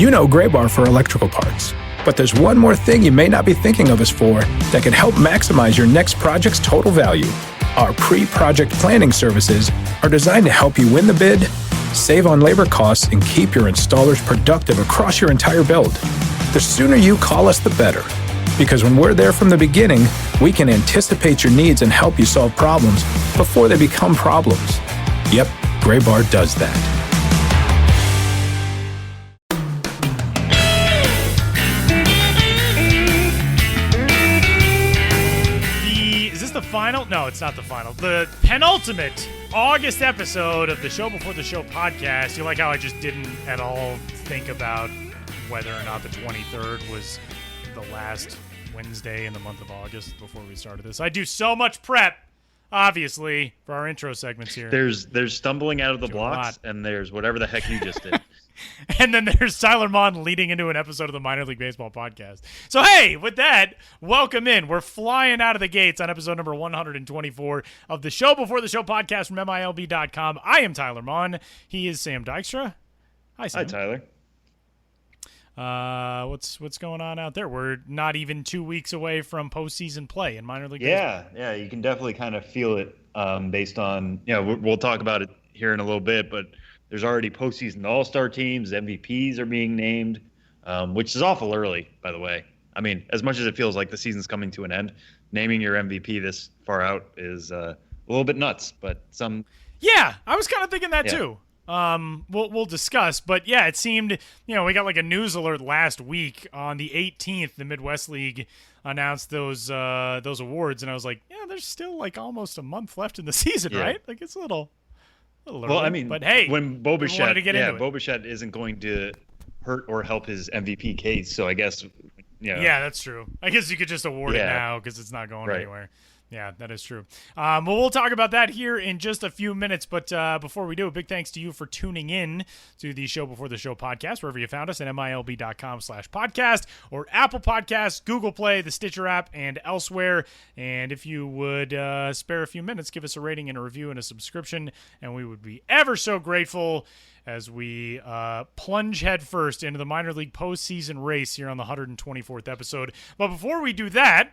You know Gray Bar for electrical parts, but there's one more thing you may not be thinking of us for that can help maximize your next project's total value. Our pre-project planning services are designed to help you win the bid, save on labor costs, and keep your installers productive across your entire build. The sooner you call us, the better. Because when we're there from the beginning, we can anticipate your needs and help you solve problems before they become problems. Yep, Gray Bar does that. Is this the final? No, it's not the final. The penultimate August episode of the Show Before the Show podcast. You like how I just didn't at all think about whether or not the 23rd was the last Wednesday in the month of August before we started this. I do so much prep, obviously, for our intro segments here. There's stumbling out of the blocks, and there's whatever the heck you just did. And then there's Tyler Mon leading into an episode of the Minor League Baseball podcast. So, hey, with that, welcome in. We're flying out of the gates on episode number 124 of the Show Before the Show podcast from MILB.com. I am Tyler Mon. He is Sam Dykstra. Hi, Sam. Hi, Tyler. What's going on out there? We're not even 2 weeks away from postseason play in minor league baseball. Yeah, you can definitely kind of feel it based on, we'll talk about it here in a little bit, but there's already postseason all-star teams, MVPs are being named, which is awful early, by the way. I mean, as much as it feels like the season's coming to an end, naming your MVP this far out is a little bit nuts, but some... Yeah, I was kind of thinking that too. We'll discuss, but yeah, it seemed, we got like a news alert last week on the 18th, the Midwest League announced those awards, and I was like, yeah, there's still like almost a month left in the season, right? Like it's a little early. Well, I mean, but hey, when Bo Bichette isn't going to hurt or help his MVP case, so I guess, Yeah, that's true. I guess you could just award it now because it's not going anywhere. Yeah, that is true. Well, we'll talk about that here in just a few minutes. But before we do, a big thanks to you for tuning in to the Show Before the Show podcast, wherever you found us at MILB.com/podcast or Apple Podcasts, Google Play, the Stitcher app, and elsewhere. And if you would spare a few minutes, give us a rating and a review and a subscription, and we would be ever so grateful as we plunge headfirst into the minor league postseason race here on the 124th episode. But before we do that,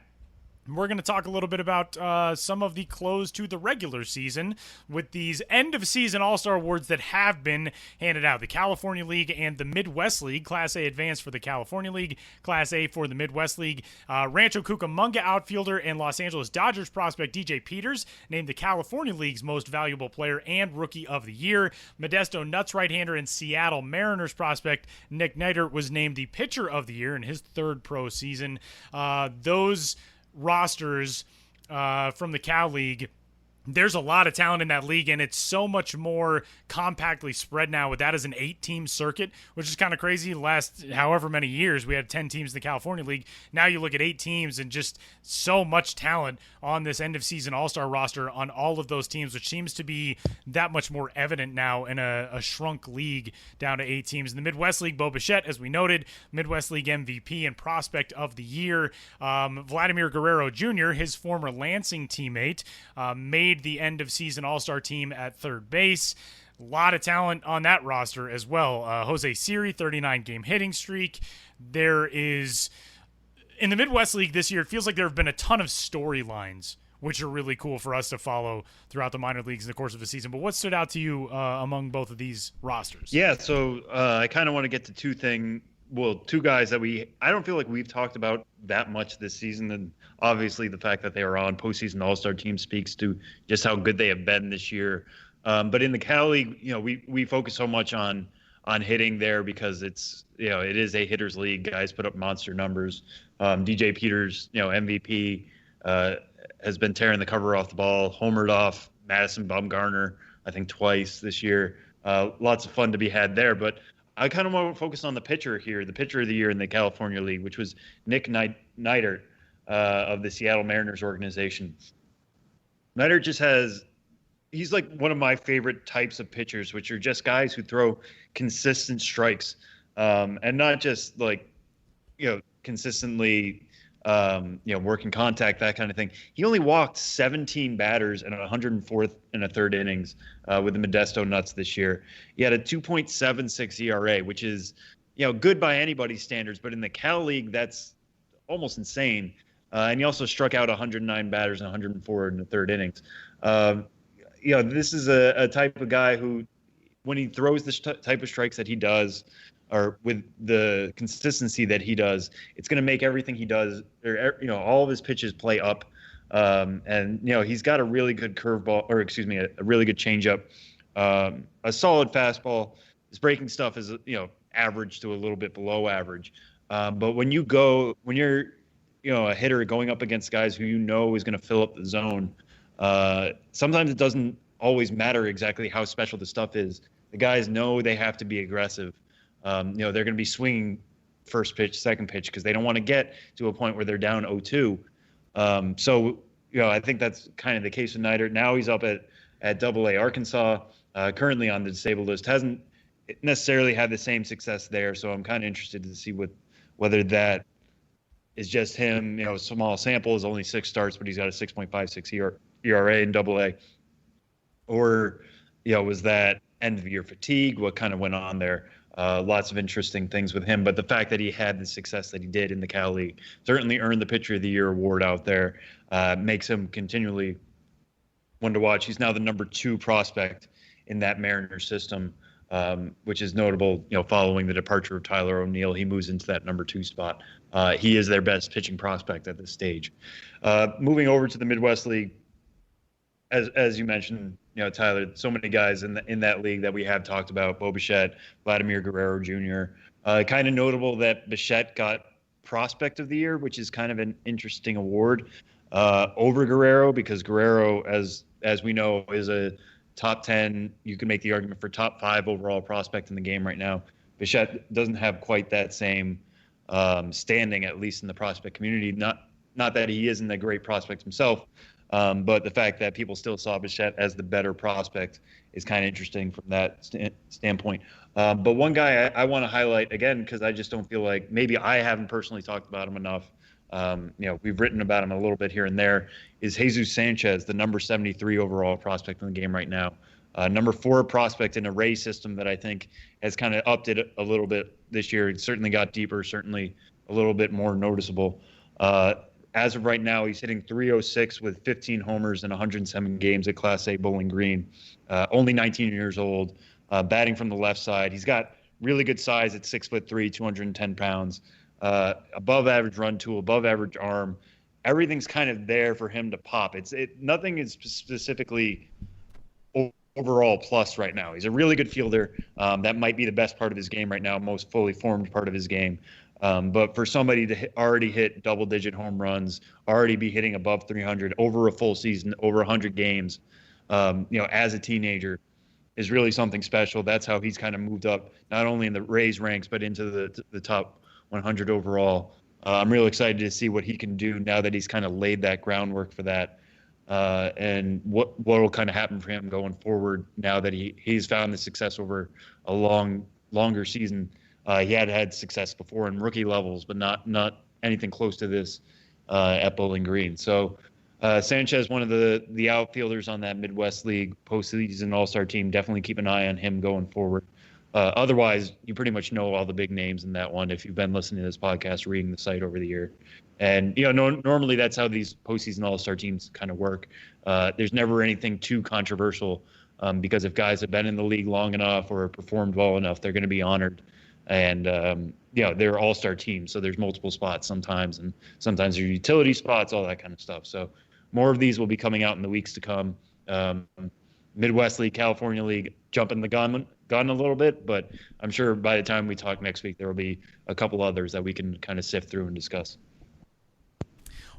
we're going to talk a little bit about some of the close to the regular season with these end-of-season All-Star Awards that have been handed out. The California League and the Midwest League. Class A advanced for the California League, Class A for the Midwest League. Rancho Cucamonga outfielder and Los Angeles Dodgers prospect DJ Peters named the California League's most valuable player and Rookie of the Year. Modesto Nuts right-hander and Seattle Mariners prospect Nick Neidert was named the Pitcher of the Year in his third pro season. Those rosters from the Cal League, there's a lot of talent in that league, and it's so much more compactly spread now with that as an 8-team circuit, which is kind of crazy. Last however many years, we had 10 teams in the California League. Now you look at 8 teams and just so much talent on this end-of-season All-Star roster on all of those teams, which seems to be that much more evident now in a shrunk league down to 8 teams. In the Midwest League, Bo Bichette, as we noted, Midwest League MVP and Prospect of the Year. Vladimir Guerrero Jr., his former Lansing teammate, made the end-of-season All-Star team at third base. A lot of talent on that roster as well. Jose Siri, 39-game hitting streak. There is, in the Midwest League this year, it feels like there have been a ton of storylines, which are really cool for us to follow throughout the minor leagues in the course of the season. But what stood out to you among both of these rosters? Yeah, so I kind of want to get to two guys that I don't feel like we've talked about that much this season. And obviously the fact that they are on postseason All-Star team speaks to just how good they have been this year. But in the Cal League, we focus so much on hitting there because it's, it is a hitter's league. Guys put up monster numbers. DJ Peters, MVP, has been tearing the cover off the ball, homered off Madison Bumgarner, I think twice this year. Lots of fun to be had there. But I kind of want to focus on the pitcher here, the pitcher of the year in the California League, which was Nick Neidert of the Seattle Mariners organization. Neidert he's like one of my favorite types of pitchers, which are just guys who throw consistent strikes, and not just like, consistently, working contact, that kind of thing. He only walked 17 batters in 104th and a third innings with the Modesto Nuts this year. He had a 2.76 ERA, which is good by anybody's standards, but in the Cal League, that's almost insane. And he also struck out 109 batters and 104 in the third innings. This is a type of guy who, when he throws the type of strikes that he does, or with the consistency that he does, it's going to make everything he does, or all of his pitches play up. And he's got a really good curveball, or excuse me, a really good changeup, a solid fastball. His breaking stuff is average to a little bit below average. But when you're a hitter going up against guys who is going to fill up the zone, sometimes it doesn't always matter exactly how special the stuff is. The guys know they have to be aggressive. They're going to be swinging first pitch, second pitch, because they don't want to get to a point where they're down 0-2. I think that's kind of the case with Neidert. Now he's up at Double-A Arkansas, currently on the disabled list. Hasn't necessarily had the same success there, so I'm kind of interested to see whether that is just him. Small sample is only 6 starts, but he's got a 6.56 ERA in Double-A, or was that end of year fatigue? What kind of went on there? Lots of interesting things with him, but the fact that he had the success that he did in the Cal League certainly earned the Pitcher of the Year award out there. Makes him continually one to watch. He's now the number 2 prospect in that Mariners system, which is notable. Following the departure of Tyler O'Neill, he moves into that number 2 spot. He is their best pitching prospect at this stage. Moving over to the Midwest League, as you mentioned, Tyler, so many guys in that league that we have talked about: Bo Bichette, Vladimir Guerrero Jr. Kind of notable that Bichette got Prospect of the Year, which is kind of an interesting award over Guerrero, because Guerrero, as we know, is a top 10. You can make the argument for top 5 overall prospect in the game right now. Bichette doesn't have quite that same standing, at least in the prospect community. Not that he isn't a great prospect himself. But the fact that people still saw Bichette as the better prospect is kind of interesting from that standpoint. But one guy I want to highlight again, because I just don't feel like maybe I haven't personally talked about him enough. We've written about him a little bit here and there, is Jesus Sanchez, the number 73 overall prospect in the game right now. Number 4 prospect in a Ray system that I think has kind of upped it a little bit this year. It certainly got deeper, certainly a little bit more noticeable. As of right now, he's hitting .306 with 15 homers in 107 games at Class A Bowling Green. Only 19 years old, batting from the left side. He's got really good size at 6'3", 210 pounds. Above average run tool, above average arm. Everything's kind of there for him to pop. Nothing is specifically overall plus right now. He's a really good fielder. That might be the best part of his game right now, most fully formed part of his game. But for somebody to already hit double-digit home runs, already be hitting above 300 over a full season, over 100 games, as a teenager, is really something special. That's how he's kind of moved up, not only in the Rays ranks, but into the top 100 overall. I'm really excited to see what he can do now that he's kind of laid that groundwork for that, and what will kind of happen for him going forward now that he's found the success over a longer season. He had success before in rookie levels, but not anything close to this at Bowling Green. So Sanchez, one of the outfielders on that Midwest League postseason All-Star team, definitely keep an eye on him going forward. Otherwise, you pretty much know all the big names in that one if you've been listening to this podcast, reading the site over the year. And normally that's how these postseason All-Star teams kind of work. There's never anything too controversial, because if guys have been in the league long enough or performed well enough, they're going to be honored. And they're all-star teams, so there's multiple spots sometimes, and sometimes there's utility spots, all that kind of stuff. So more of these will be coming out in the weeks to come. Midwest League, California League, jumping the gun a little bit, but I'm sure by the time we talk next week, there will be a couple others that we can kind of sift through and discuss.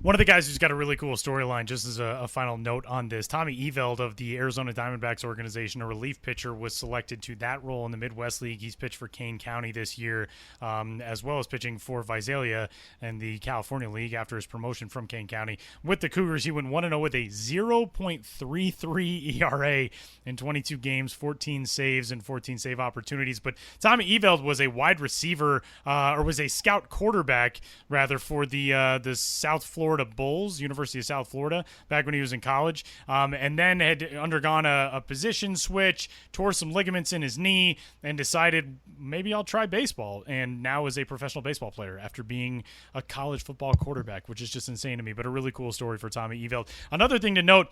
One of the guys who's got a really cool storyline, just as a final note on this, Tommy Eveld of the Arizona Diamondbacks organization, a relief pitcher, was selected to that role in the Midwest League. He's pitched for Kane County this year, as well as pitching for Visalia in the California League after his promotion from Kane County. With the Cougars, he went 1-0 with a 0.33 ERA in 22 games, 14 saves, and 14 save opportunities. But Tommy Eveld was a wide receiver, or was a scout quarterback, rather, for the South Florida Florida Bulls, University of South Florida, back when he was in college, and then had undergone a position switch, tore some ligaments in his knee, and decided maybe I'll try baseball, and now is a professional baseball player after being a college football quarterback, which is just insane to me, but a really cool story for Tommy Eveld. Another thing to note,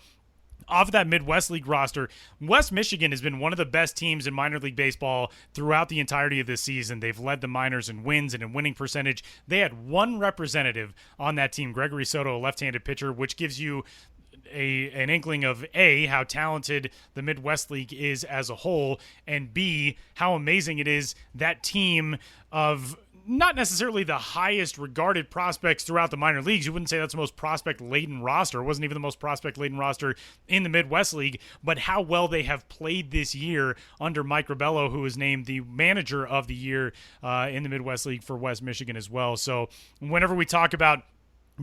off of that Midwest League roster, West Michigan has been one of the best teams in minor league baseball throughout the entirety of this season. They've led the minors in wins and in winning percentage. They had one representative on that team, Gregory Soto, a left-handed pitcher, which gives you an inkling of A, how talented the Midwest League is as a whole, and B, how amazing it is that team of not necessarily the highest regarded prospects throughout the minor leagues. You wouldn't say that's the most prospect-laden roster. It wasn't even the most prospect-laden roster in the Midwest League, but how well they have played this year under Mike Rebello, who was named the manager of the year in the Midwest League for West Michigan as well. So whenever we talk about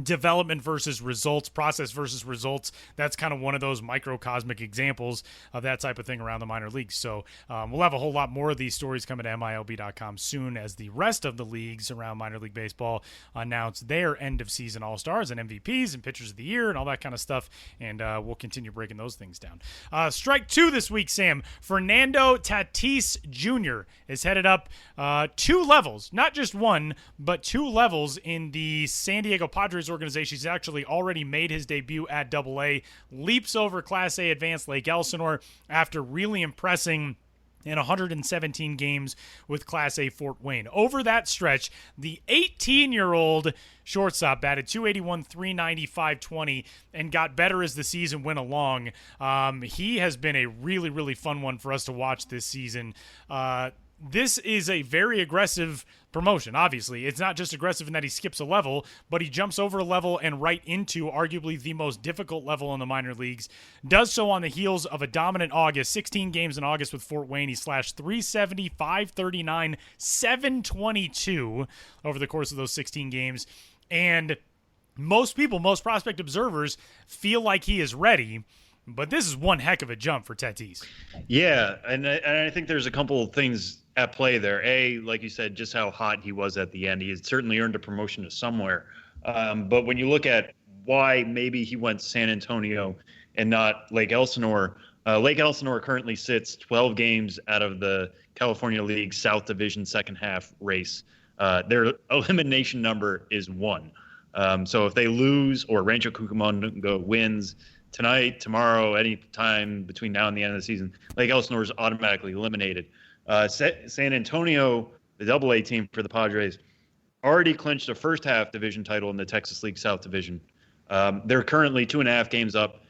development versus results, process versus results, that's kind of one of those microcosmic examples of that type of thing around the minor leagues. So we'll have a whole lot more of these stories coming to MILB.com soon as the rest of the leagues around minor league baseball announce their end of season all-stars and MVPs and pitchers of the year and all that kind of stuff, and we'll continue breaking those things down. Strike two this week, Sam. Fernando Tatis Jr. is headed up 2 levels, not just one, but 2 levels in the San Diego Padres organization. He's actually already made his debut at Double-A, leaps over Class A advanced Lake Elsinore after really impressing in 117 games with Class A Fort Wayne. Over that stretch, the 18-year-old shortstop batted .281, .390, .520, and got better as the season went along. He has been a really, really fun one for us to watch this season. This is a very aggressive promotion, obviously. It's not just aggressive in that he skips a level, but he jumps over a level and right into arguably the most difficult level in the minor leagues. Does so on the heels of a dominant August. 16 games in August with Fort Wayne. He slashed .370, .539, .722 over the course of those 16 games. And most people, most prospect observers, feel like he is ready. But this is one heck of a jump for Tatis. Yeah, and I think there's a couple of things at play there. A, like you said, just how hot he was at the end. He had certainly earned a promotion to somewhere. But when you look at why maybe he went to San Antonio and not Lake Elsinore, Lake Elsinore currently sits 12 games out of the California League South Division second half race. Their elimination number is 1. So if they lose or Rancho Cucamonga wins tonight, tomorrow, any time between now and the end of the season, Lake Elsinore is automatically eliminated. San Antonio, the Double-A team for the Padres, already clinched a first half division title in the Texas League South Division. They're currently 2.5 games up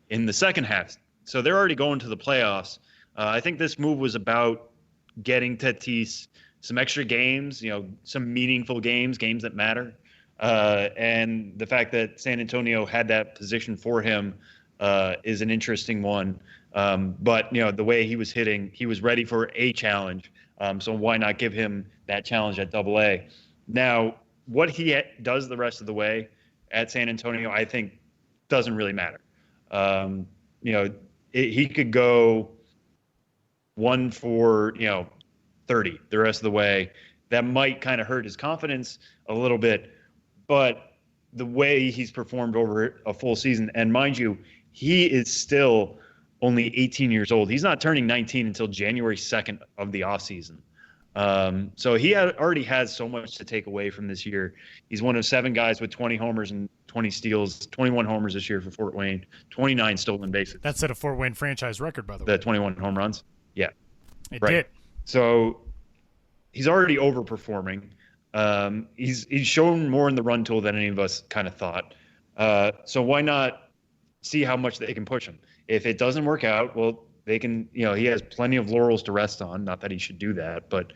in the second half. So they're already going to the playoffs. I think this move was about getting Tatis some extra games, some meaningful games that matter. And the fact that San Antonio had that position for him is an interesting one. But, the way he was hitting, he was ready for a challenge. So why not give him that challenge at Double-A? Now, what he does the rest of the way at San Antonio, I think, doesn't really matter. He could go 1 for, 30 the rest of the way. That might kind of hurt his confidence a little bit. But the way he's performed over a full season, and mind you, he is still only 18 years old. He's not turning 19 until January 2nd of the offseason. So he already has so much to take away from this year. He's one of 7 guys with 20 homers and 20 steals, 21 homers this year for Fort Wayne, 29 stolen bases. That set a Fort Wayne franchise record, by the way. The 21 home runs? Yeah. It did. So he's already overperforming. He's shown more in the run tool than any of us kind of thought. So why not see how much they can push him? If it doesn't work out, well, they can, he has plenty of laurels to rest on. Not that he should do that, but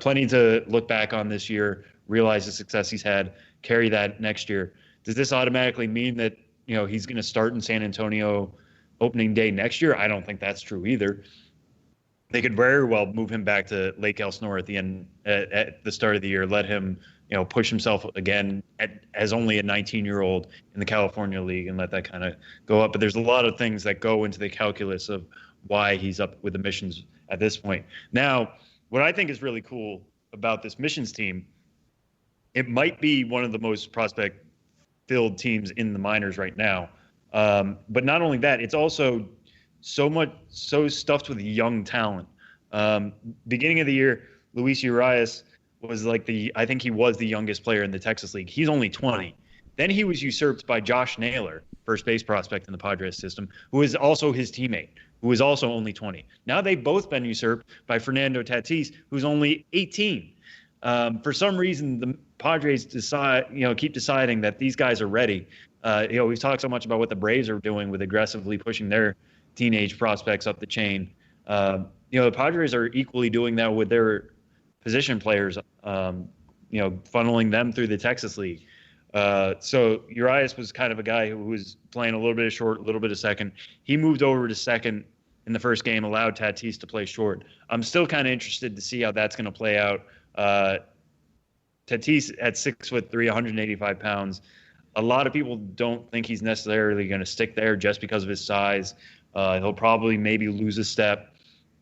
plenty to look back on this year, realize the success he's had, carry that next year. Does this automatically mean that, he's going to start in San Antonio opening day next year? I don't think that's true either. They could very well move him back to Lake Elsinore at the end, at the start of the year, let him, push himself again as only a 19-year-old in the California League and let that kind of go up. But there's a lot of things that go into the calculus of why he's up with the Missions at this point. Now, what I think is really cool about this Missions team, it might be one of the most filled teams in the minors right now. But not only that, it's also so stuffed with young talent. Beginning of the year, Luis Urias was I think he was the youngest player in the Texas League. He's only 20. Then he was usurped by Josh Naylor, first base prospect in the Padres system, who is also his teammate, who is also only 20. Now they've both been usurped by Fernando Tatis, who's only 18. For some reason, the Padres keep deciding that these guys are ready. We've talked so much about what the Braves are doing with aggressively pushing their teenage prospects up the chain. The Padres are equally doing that with their position players, funneling them through the Texas League. So Urias was kind of a guy who was playing a little bit of short, a little bit of second. He moved over to second in the first game, allowed Tatis to play short. I'm still kind of interested to see how that's going to play out. Tatis at 6'3", 185 pounds. A lot of people don't think he's necessarily going to stick there just because of his size. He'll probably maybe lose a step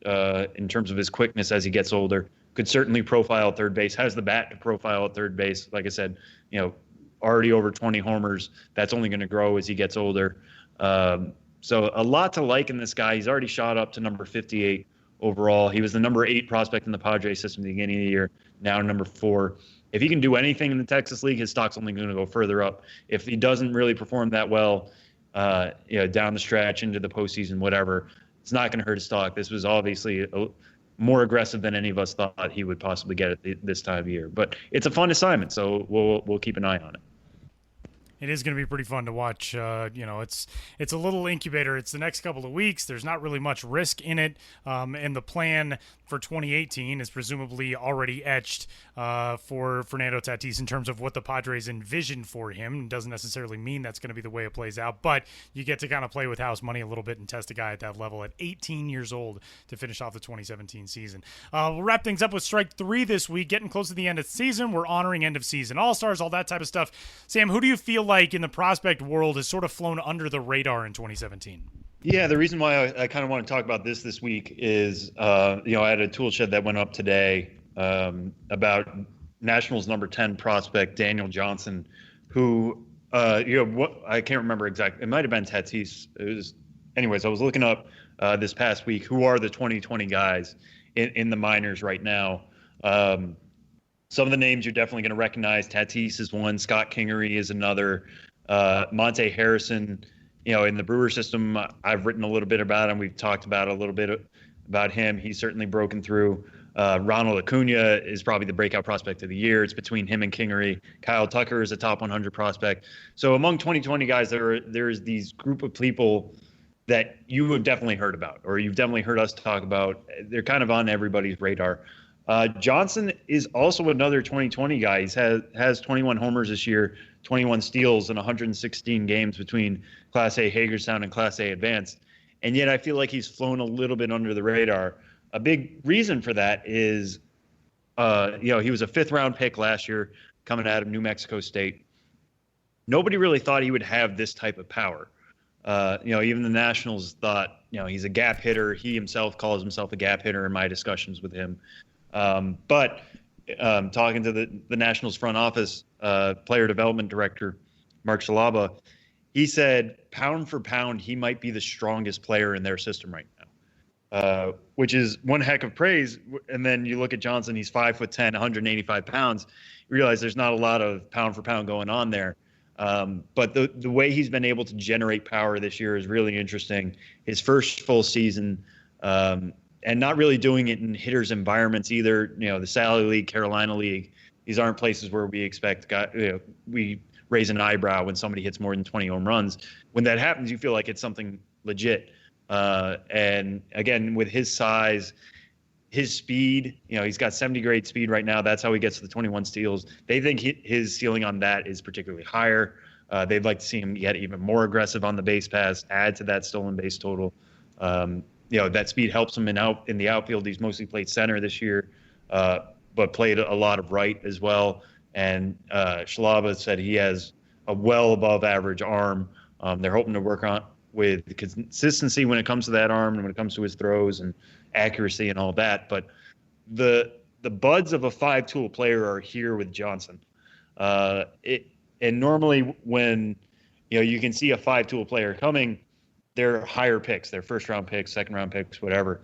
in terms of his quickness as he gets older. Could certainly profile at third base, has the bat to profile at third base. Like I said, already over 20 homers. That's only going to grow as he gets older. So a lot to like in this guy. He's already shot up to number 58 overall. He was the number 8 prospect in the Padres system at the beginning of the year, now number 4. If he can do anything in the Texas League, his stock's only going to go further up. If he doesn't really perform that well, down the stretch into the postseason, whatever, it's not going to hurt his stock. This was obviously more aggressive than any of us thought he would possibly get at this time of year. But it's a fun assignment, so we'll keep an eye on it. It is going to be pretty fun to watch. It's a little incubator. It's the next couple of weeks. There's not really much risk in it. And the plan for 2018 is presumably already etched for Fernando Tatis in terms of what the Padres envision for him. It doesn't necessarily mean that's going to be the way it plays out, but you get to kind of play with house money a little bit and test a guy at that level at 18 years old to finish off the 2017 season. We'll wrap things up with Strike 3 this week. Getting close to the end of the season. We're honoring end of season All-Stars, all that type of stuff. Sam, who do you feel like in the prospect world has sort of flown under the radar in 2017? Yeah, the reason why I kind of want to talk about this week is, I had a tool shed that went up today about Nationals number 10 prospect Daniel Johnson, who, I can't remember exactly. It might have been Tatis. Anyways, I was looking up this past week who are the 2020 guys in the minors right now. Some of the names you're definitely going to recognize. Tatis is one. Scott Kingery is another. Monte Harrison, in the Brewer system, I've written a little bit about him. We've talked about a little bit about him. He's certainly broken through. Ronald Acuna is probably the breakout prospect of the year. It's between him and Kingery. Kyle Tucker is a top 100 prospect. So among 2020 guys, there's these group of people that you have definitely heard about, or you've definitely heard us talk about. They're kind of on everybody's radar. Johnson is also another 2020 guy. He has 21 homers this year, 21 steals in 116 games between Class A Hagerstown and Class A Advanced. And yet I feel like he's flown a little bit under the radar. A big reason for that is, he was a 5th-round pick last year coming out of New Mexico State. Nobody really thought he would have this type of power. Even the Nationals thought, he's a gap hitter. He himself calls himself a gap hitter in my discussions with him. But talking to the Nationals front office player development director, Mark Shalaba, he said pound for pound, he might be the strongest player in their system right now, which is one heck of praise. And then you look at Johnson, he's 5'10", 185 pounds. You realize there's not a lot of pound for pound going on there. But the way he's been able to generate power this year is really interesting. His first full season, and not really doing it in hitters' environments either. The Sally League, Carolina League, these aren't places where we expect we raise an eyebrow when somebody hits more than 20 home runs. When that happens, you feel like it's something legit. And again, with his size, his speed, he's got 70 grade speed right now. That's how he gets to the 21 steals. They think his ceiling on that is particularly higher. They'd like to see him get even more aggressive on the base pass, add to that stolen base total. That speed helps him in the outfield. He's mostly played center this year, but played a lot of right as well. And Shalaba said he has a well above average arm. They're hoping to work on with consistency when it comes to that arm and when it comes to his throws and accuracy and all that. But the buds of a 5-tool player are here with Johnson. And normally when, you can see a 5-tool player coming, they're higher picks, they're first-round picks, second-round picks, whatever.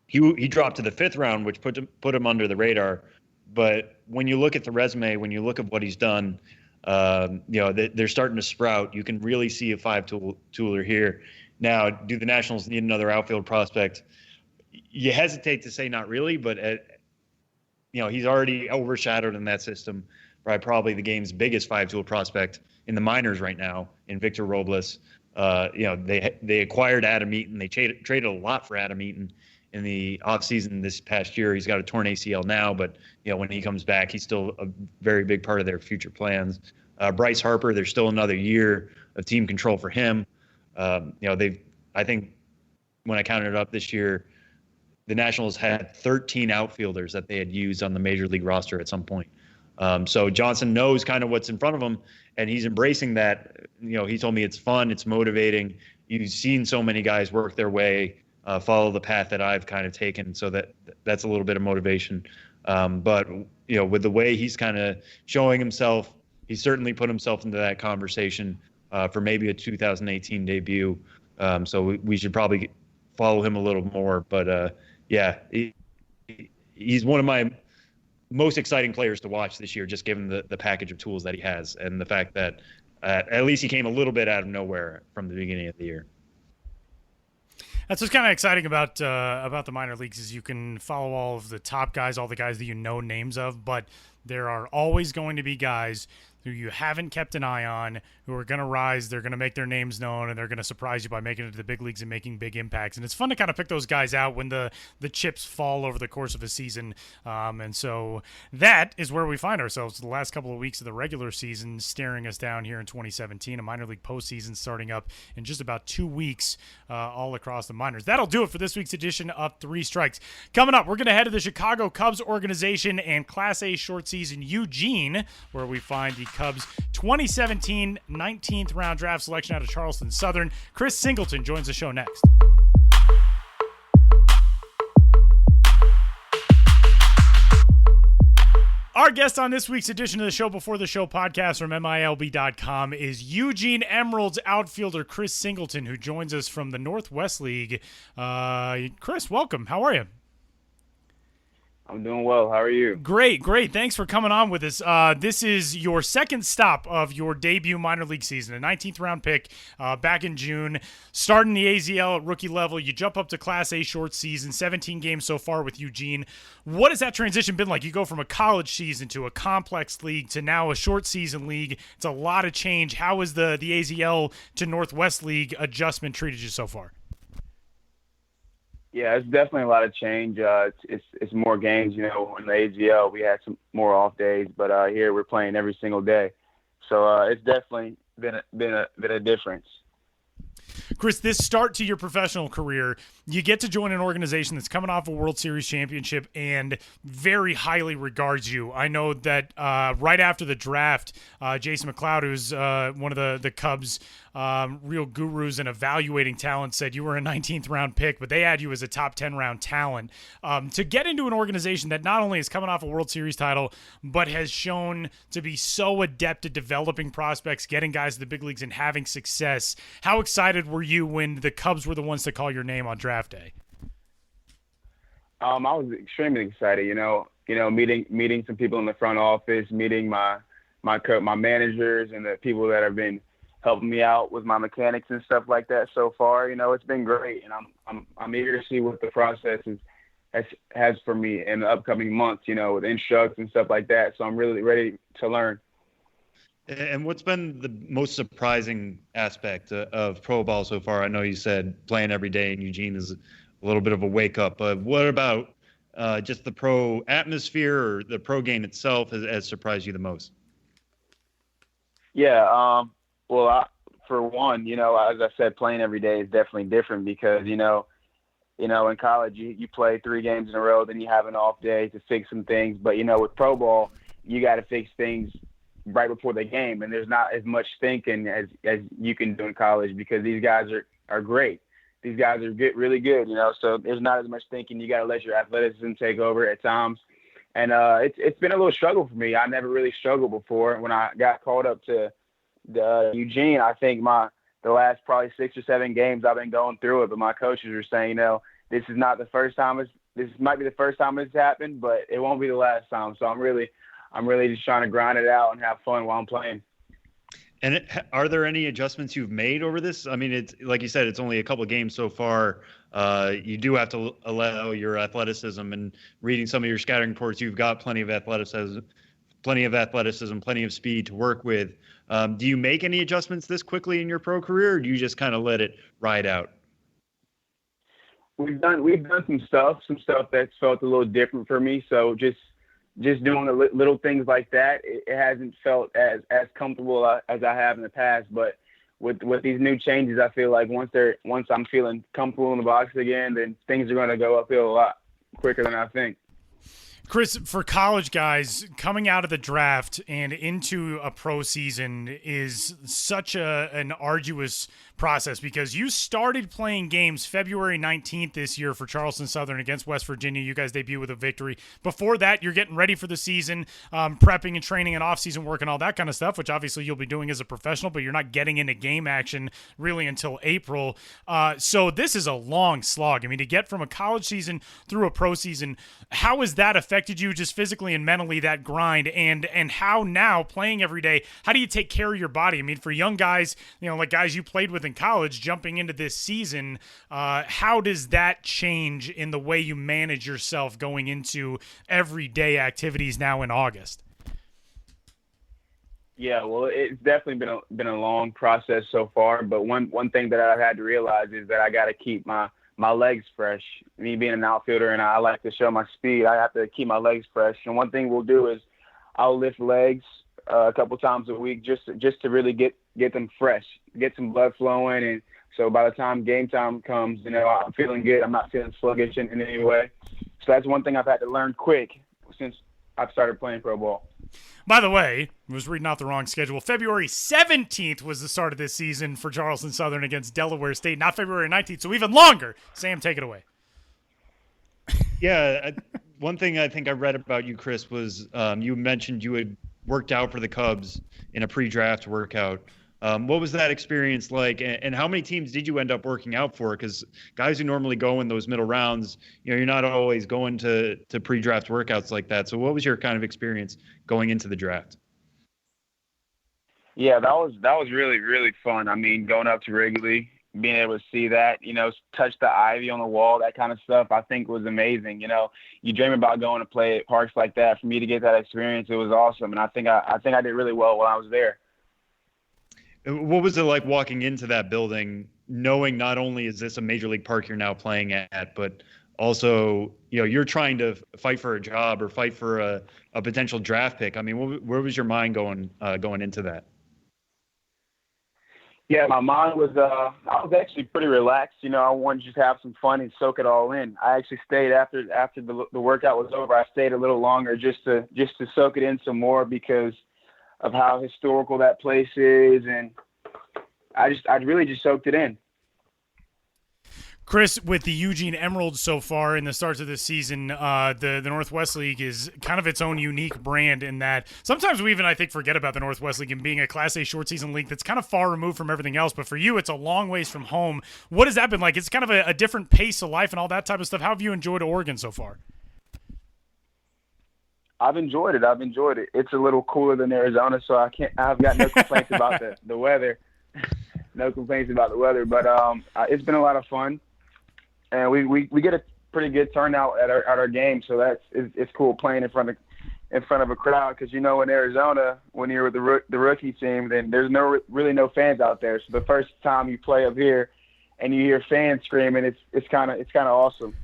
He dropped to the 5th round, which put him under the radar. But when you look at the resume, when you look at what he's done, they're starting to sprout. You can really see a 5-tooler here. Now, do the Nationals need another outfield prospect? You hesitate to say not really, but he's already overshadowed in that system by probably the game's biggest 5-tool prospect in the minors right now in Victor Robles. They acquired Adam Eaton. They traded a lot for Adam Eaton in the offseason this past year. He's got a torn ACL now, but when he comes back, he's still a very big part of their future plans. Bryce Harper, there's still another year of team control for him. I think when I counted it up this year, the Nationals had 13 outfielders that they had used on the major league roster at some point. So Johnson knows kind of what's in front of him, and he's embracing that. He told me it's fun, it's motivating. You've seen so many guys work their way, follow the path that I've kind of taken, so that's a little bit of motivation. But with the way he's kind of showing himself, he's certainly put himself into that conversation for maybe a 2018 debut. So we should probably follow him a little more. But he's one of my most exciting players to watch this year, just given the package of tools that he has and the fact that at least he came a little bit out of nowhere from the beginning of the year. That's what's kind of exciting about the minor leagues is you can follow all of the top guys, all the guys that you know names of, but there are always going to be guys who you haven't kept an eye on, who are going to rise, they're going to make their names known, and they're going to surprise you by making it to the big leagues and making big impacts. And it's fun to kind of pick those guys out when the chips fall over the course of a season. And so that is where we find ourselves the last couple of weeks of the regular season staring us down here in 2017, a minor league postseason starting up in just about 2 weeks all across the minors. That'll do it for this week's edition of Three Strikes. Coming up, we're going to head to the Chicago Cubs organization and Class A short season Eugene, where we find the Cubs 2017 19th round draft selection out of Charleston Southern. Chris Singleton joins the show next. Our guest on this week's edition of the Show Before the Show podcast from MILB.com is Eugene Emeralds outfielder Chris Singleton, who joins us from the Northwest League. Chris, welcome. How are you? I'm doing well. How are you? Great. Thanks for coming on with us. This is your second stop of your debut minor league season, a 19th round pick back in June. Starting the AZL at rookie level, you jump up to Class A short season, 17 games so far with Eugene. What has that transition been like? You go from a college season to a complex league to now a short season league. It's a lot of change. How has the AZL to Northwest League adjustment treated you so far? Yeah, it's definitely a lot of change. It's more games. In the AZL we had some more off days, but here we're playing every single day. So it's definitely been a difference. Chris, this start to your professional career, you get to join an organization that's coming off a World Series championship and very highly regards you. I know that right after the draft, Jason McLeod, who's one of the Cubs' real gurus in evaluating talent, said you were a 19th round pick, but they had you as a top 10 round talent. To get into an organization that not only is coming off a World Series title, but has shown to be so adept at developing prospects, getting guys to the big leagues and having success, how excited were you when the Cubs were the ones to call your name on draft day? I was extremely excited, meeting some people in the front office, meeting my managers and the people that have been helping me out with my mechanics and stuff like that so far. It's been great, and I'm eager to see what the process has for me in the upcoming months, with instructs and stuff like that. So I'm really ready to learn. And what's been the most surprising aspect of pro ball so far? I know you said playing every day in Eugene is a little bit of a wake up, but what about just the pro atmosphere or the pro game itself has surprised you the most? Yeah. For one, as I said, playing every day is definitely different because, in college you play 3 games in a row, then you have an off day to fix some things. But, with pro ball, you got to fix things right before the game, and there's not as much thinking as you can do in college because these guys are great. These guys are really good, so there's not as much thinking. You got to let your athleticism take over at times. And it's been a little struggle for me. I never really struggled before. When I got called up to Eugene, I think the last probably 6 or 7 games I've been going through it, but my coaches are saying, this is not the first time this might be the first time it's happened, but it won't be the last time. So I'm really just trying to grind it out and have fun while I'm playing. And are there any adjustments you've made over this? I mean, it's like you said, it's only a couple of games so far. You do have to allow your athleticism, and reading some of your scouting reports, you've got plenty of athleticism, plenty of speed to work with. Do you make any adjustments this quickly in your pro career, or do you just kind of let it ride out? We've done some stuff that's felt a little different for me. So just doing the little things like that, it hasn't felt as comfortable as I have in the past. But with these new changes, I feel like once I'm feeling comfortable in the box again, then things are going to go uphill a lot quicker than I think. Chris, for college guys, coming out of the draft and into a pro season is such an arduous process, because you started playing games February 19th this year for Charleston Southern against West Virginia. You guys debut with a victory. Before that, you're getting ready for the season, prepping and training and off-season work and all that kind of stuff, which obviously you'll be doing as a professional, but you're not getting into game action really until April. So this is a long slog. I mean, to get from a college season through a pro season, how has that affected you just physically and mentally, that grind, and how now playing every day, how do you take care of your body? I mean, for young guys, like guys you played with in college, jumping into this season, how does that change in the way you manage yourself going into everyday activities now in August? Yeah, well, it's definitely been a long process so far, but one thing that I've had to realize is that I got to keep my legs fresh. Me being an outfielder and I like to show my speed, I have to keep my legs fresh. And one thing we'll do is I'll lift legs a couple times a week just to really get them fresh, get some blood flowing. And so by the time game time comes, I'm feeling good. I'm not feeling sluggish in any way. So that's one thing I've had to learn quick since I've started playing pro ball. By the way, I was reading off the wrong schedule. February 17th was the start of this season for Charleston Southern against Delaware State, not February 19th, so even longer. Sam, take it away. Yeah, one thing I think I read about you, Chris, was you mentioned you had worked out for the Cubs in a pre-draft workout. What was that experience like, and how many teams did you end up working out for? Because guys who normally go in those middle rounds, you're not always going to pre-draft workouts like that. So what was your kind of experience going into the draft? Yeah, that was really, really fun. I mean, going up to Wrigley, being able to see that, touch the ivy on the wall, that kind of stuff, I think was amazing. You dream about going to play at parks like that. For me to get that experience, it was awesome. And I think I did really well while I was there. What was it like walking into that building, knowing not only is this a major league park you're now playing at, but also, you're trying to fight for a job or fight for a potential draft pick? I mean, where was your mind going into that? Yeah, my mind was, I was actually pretty relaxed. I wanted to just have some fun and soak it all in. I actually stayed after the workout was over. I stayed a little longer just to soak it in some more because of how historical that place is, and I really just soaked it in. Chris, with the Eugene Emeralds so far in the starts of this season, the Northwest League is kind of its own unique brand in that sometimes we even, I think, forget about the Northwest League and being a Class A short season league that's kind of far removed from everything else. But for you, it's a long ways from home. What has that been like? It's kind of a different pace of life and all that type of stuff. How have you enjoyed Oregon so far? I've enjoyed it. It's a little cooler than Arizona, so I've got no complaints about the weather. No complaints about the weather, but it's been a lot of fun, and we get a pretty good turnout at our game, so it's cool playing in front of a crowd, because in Arizona, when you're with the rookie team, then there's really no fans out there. So the first time you play up here and you hear fans screaming, it's kind of awesome.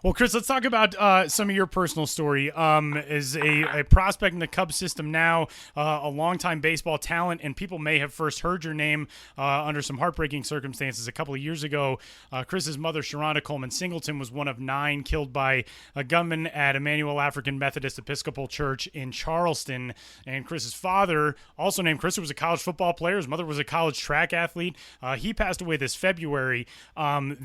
Well, Chris, let's talk about some of your personal story. As a prospect in the Cubs system now, a longtime baseball talent, and people may have first heard your name under some heartbreaking circumstances a couple of years ago. Chris's mother, Sharonda Coleman Singleton, was one of 9 killed by a gunman at Emmanuel African Methodist Episcopal Church in Charleston. And Chris's father, also named Chris, was a college football player. His mother was a college track athlete. He passed away this February. For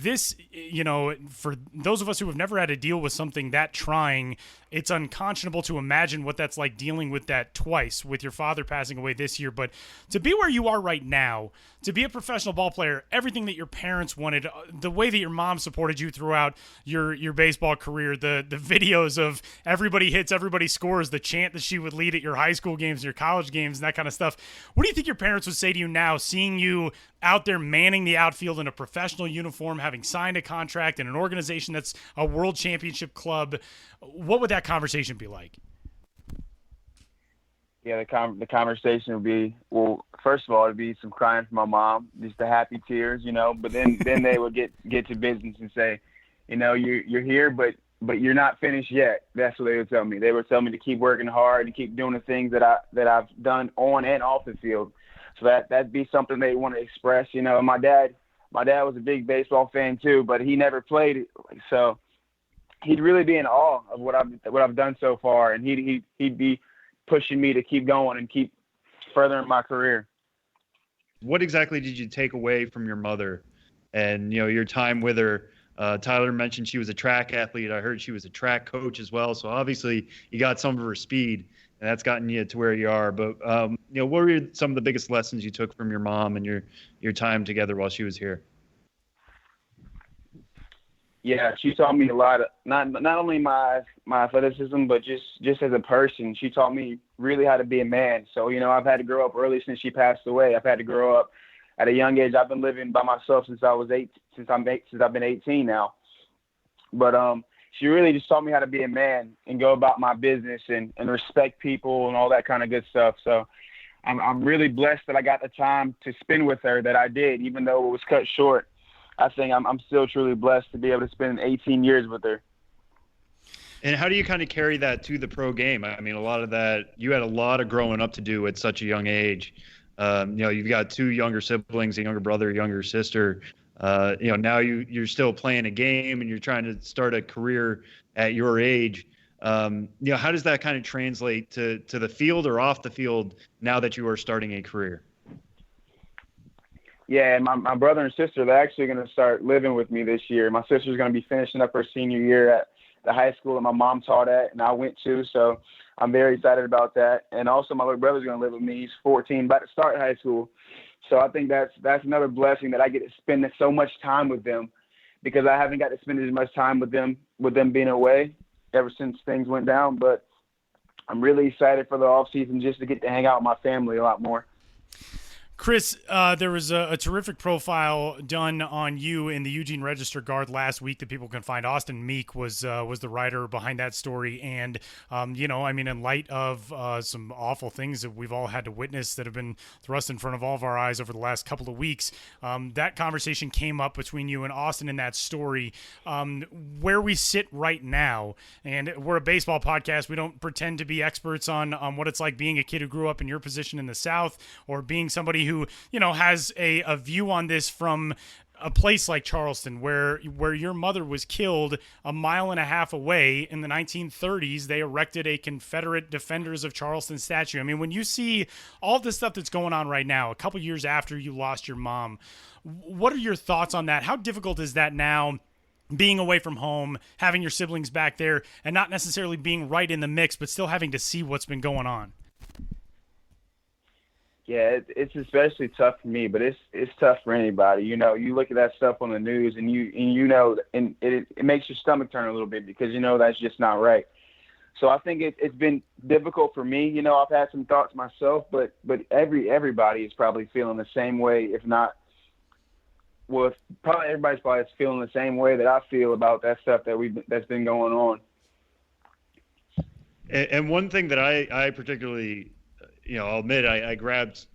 those those of us who have never had to deal with something that trying, it's unconscionable to imagine what that's like dealing with that twice, with your father passing away this year. But to be where you are right now, to be a professional ball player, everything that your parents wanted, the way that your mom supported you throughout your baseball career, the videos of everybody hits, everybody scores, the chant that she would lead at your high school games, your college games, and that kind of stuff. What do you think your parents would say to you now, seeing you out there manning the outfield in a professional uniform, having signed a contract in an organization that's a world championship club? What would that conversation be like? Yeah, the conversation would be, well, first of all, it'd be some crying from my mom, just the happy tears, but then they would get to business and say, you're here, but you're not finished yet. That's what they would tell me. They would tell me to keep working hard and keep doing the things that I've done on and off the field. So that'd be something they want to express. My dad was a big baseball fan too, but he never played, so he'd really be in awe of what I've done so far, and he'd be pushing me to keep going and keep furthering my career. What exactly did you take away from your mother and your time with her? Tyler mentioned she was a track athlete. I heard she was a track coach as well. So obviously you got some of her speed, and that's gotten you to where you are. But what were some of the biggest lessons you took from your mom and your time together while she was here? Yeah, she taught me a lot of not only my athleticism, but just as a person. She taught me really how to be a man. So I've had to grow up early since she passed away. I've had to grow up at a young age. I've been living by myself since I've been 18 now. But she really just taught me how to be a man and go about my business and respect people and all that kind of good stuff. So I'm really blessed that I got the time to spend with her that I did, even though it was cut short. I think I'm still truly blessed to be able to spend 18 years with her. And how do you kind of carry that to the pro game? I mean, a lot of that, you had a lot of growing up to do at such a young age. You've got two younger siblings, a younger brother, a younger sister. Now you're still playing a game and you're trying to start a career at your age. How does that kind of translate to the field or off the field now that you are starting a career? Yeah, and my brother and sister, they're actually going to start living with me this year. My sister's going to be finishing up her senior year at the high school that my mom taught at and I went to. So I'm very excited about that. And also my little brother's going to live with me. He's 14, about to start high school. So I think that's another blessing that I get to spend so much time with them, because I haven't got to spend as much time with them being away ever since things went down. But I'm really excited for the off season just to get to hang out with my family a lot more. Chris, there was a terrific profile done on you in the Eugene Register Guard last week that people can find. Austin Meek was the writer behind that story. And, in light of some awful things that we've all had to witness that have been thrust in front of all of our eyes over the last couple of weeks, that conversation came up between you and Austin in that story. Where we sit right now, and we're a baseball podcast, we don't pretend to be experts on what it's like being a kid who grew up in your position in the South, or being somebody who has a view on this from a place like Charleston, where your mother was killed a mile and a half away. In the 1930s, they erected a Confederate Defenders of Charleston statue. I mean, when you see all this stuff that's going on right now, a couple years after you lost your mom, what are your thoughts on that? How difficult is that now, being away from home, having your siblings back there, and not necessarily being right in the mix, but still having to see what's been going on? Yeah, it's especially tough for me, but it's tough for anybody. You look at that stuff on the news, and it makes your stomach turn a little bit, because that's just not right. So I think it's been difficult for me. I've had some thoughts myself, but everybody is probably feeling the same way, if not. Well, probably everybody's probably feeling the same way that I feel about that stuff that's been going on. And one thing that I particularly, I'll admit I grabbed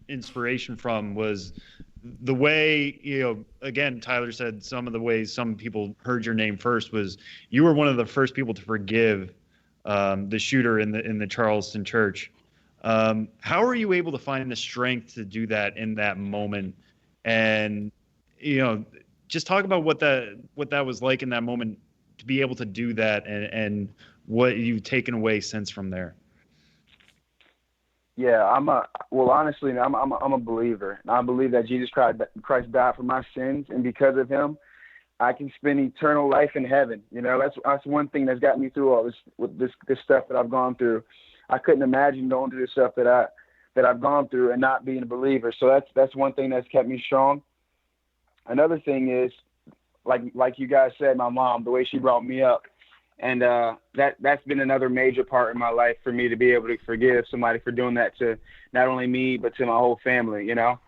inspiration from was the way, again, Tyler said some of the ways some people heard your name first was you were one of the first people to forgive the shooter in the Charleston church. How are you able to find the strength to do that in that moment? And, just talk about what that was like in that moment, to be able to do that, and what you've taken away since from there. Yeah, honestly, I'm a believer. And I believe that Jesus Christ died for my sins, and because of him, I can spend eternal life in heaven. You know, that's one thing that's got me through all this with this stuff that I've gone through. I couldn't imagine going through the stuff that I've gone through and not being a believer. So that's one thing that's kept me strong. Another thing is, like you guys said, my mom, the way she brought me up, and that's been another major part in my life for me to be able to forgive somebody for doing that to not only me but to my whole family. You know.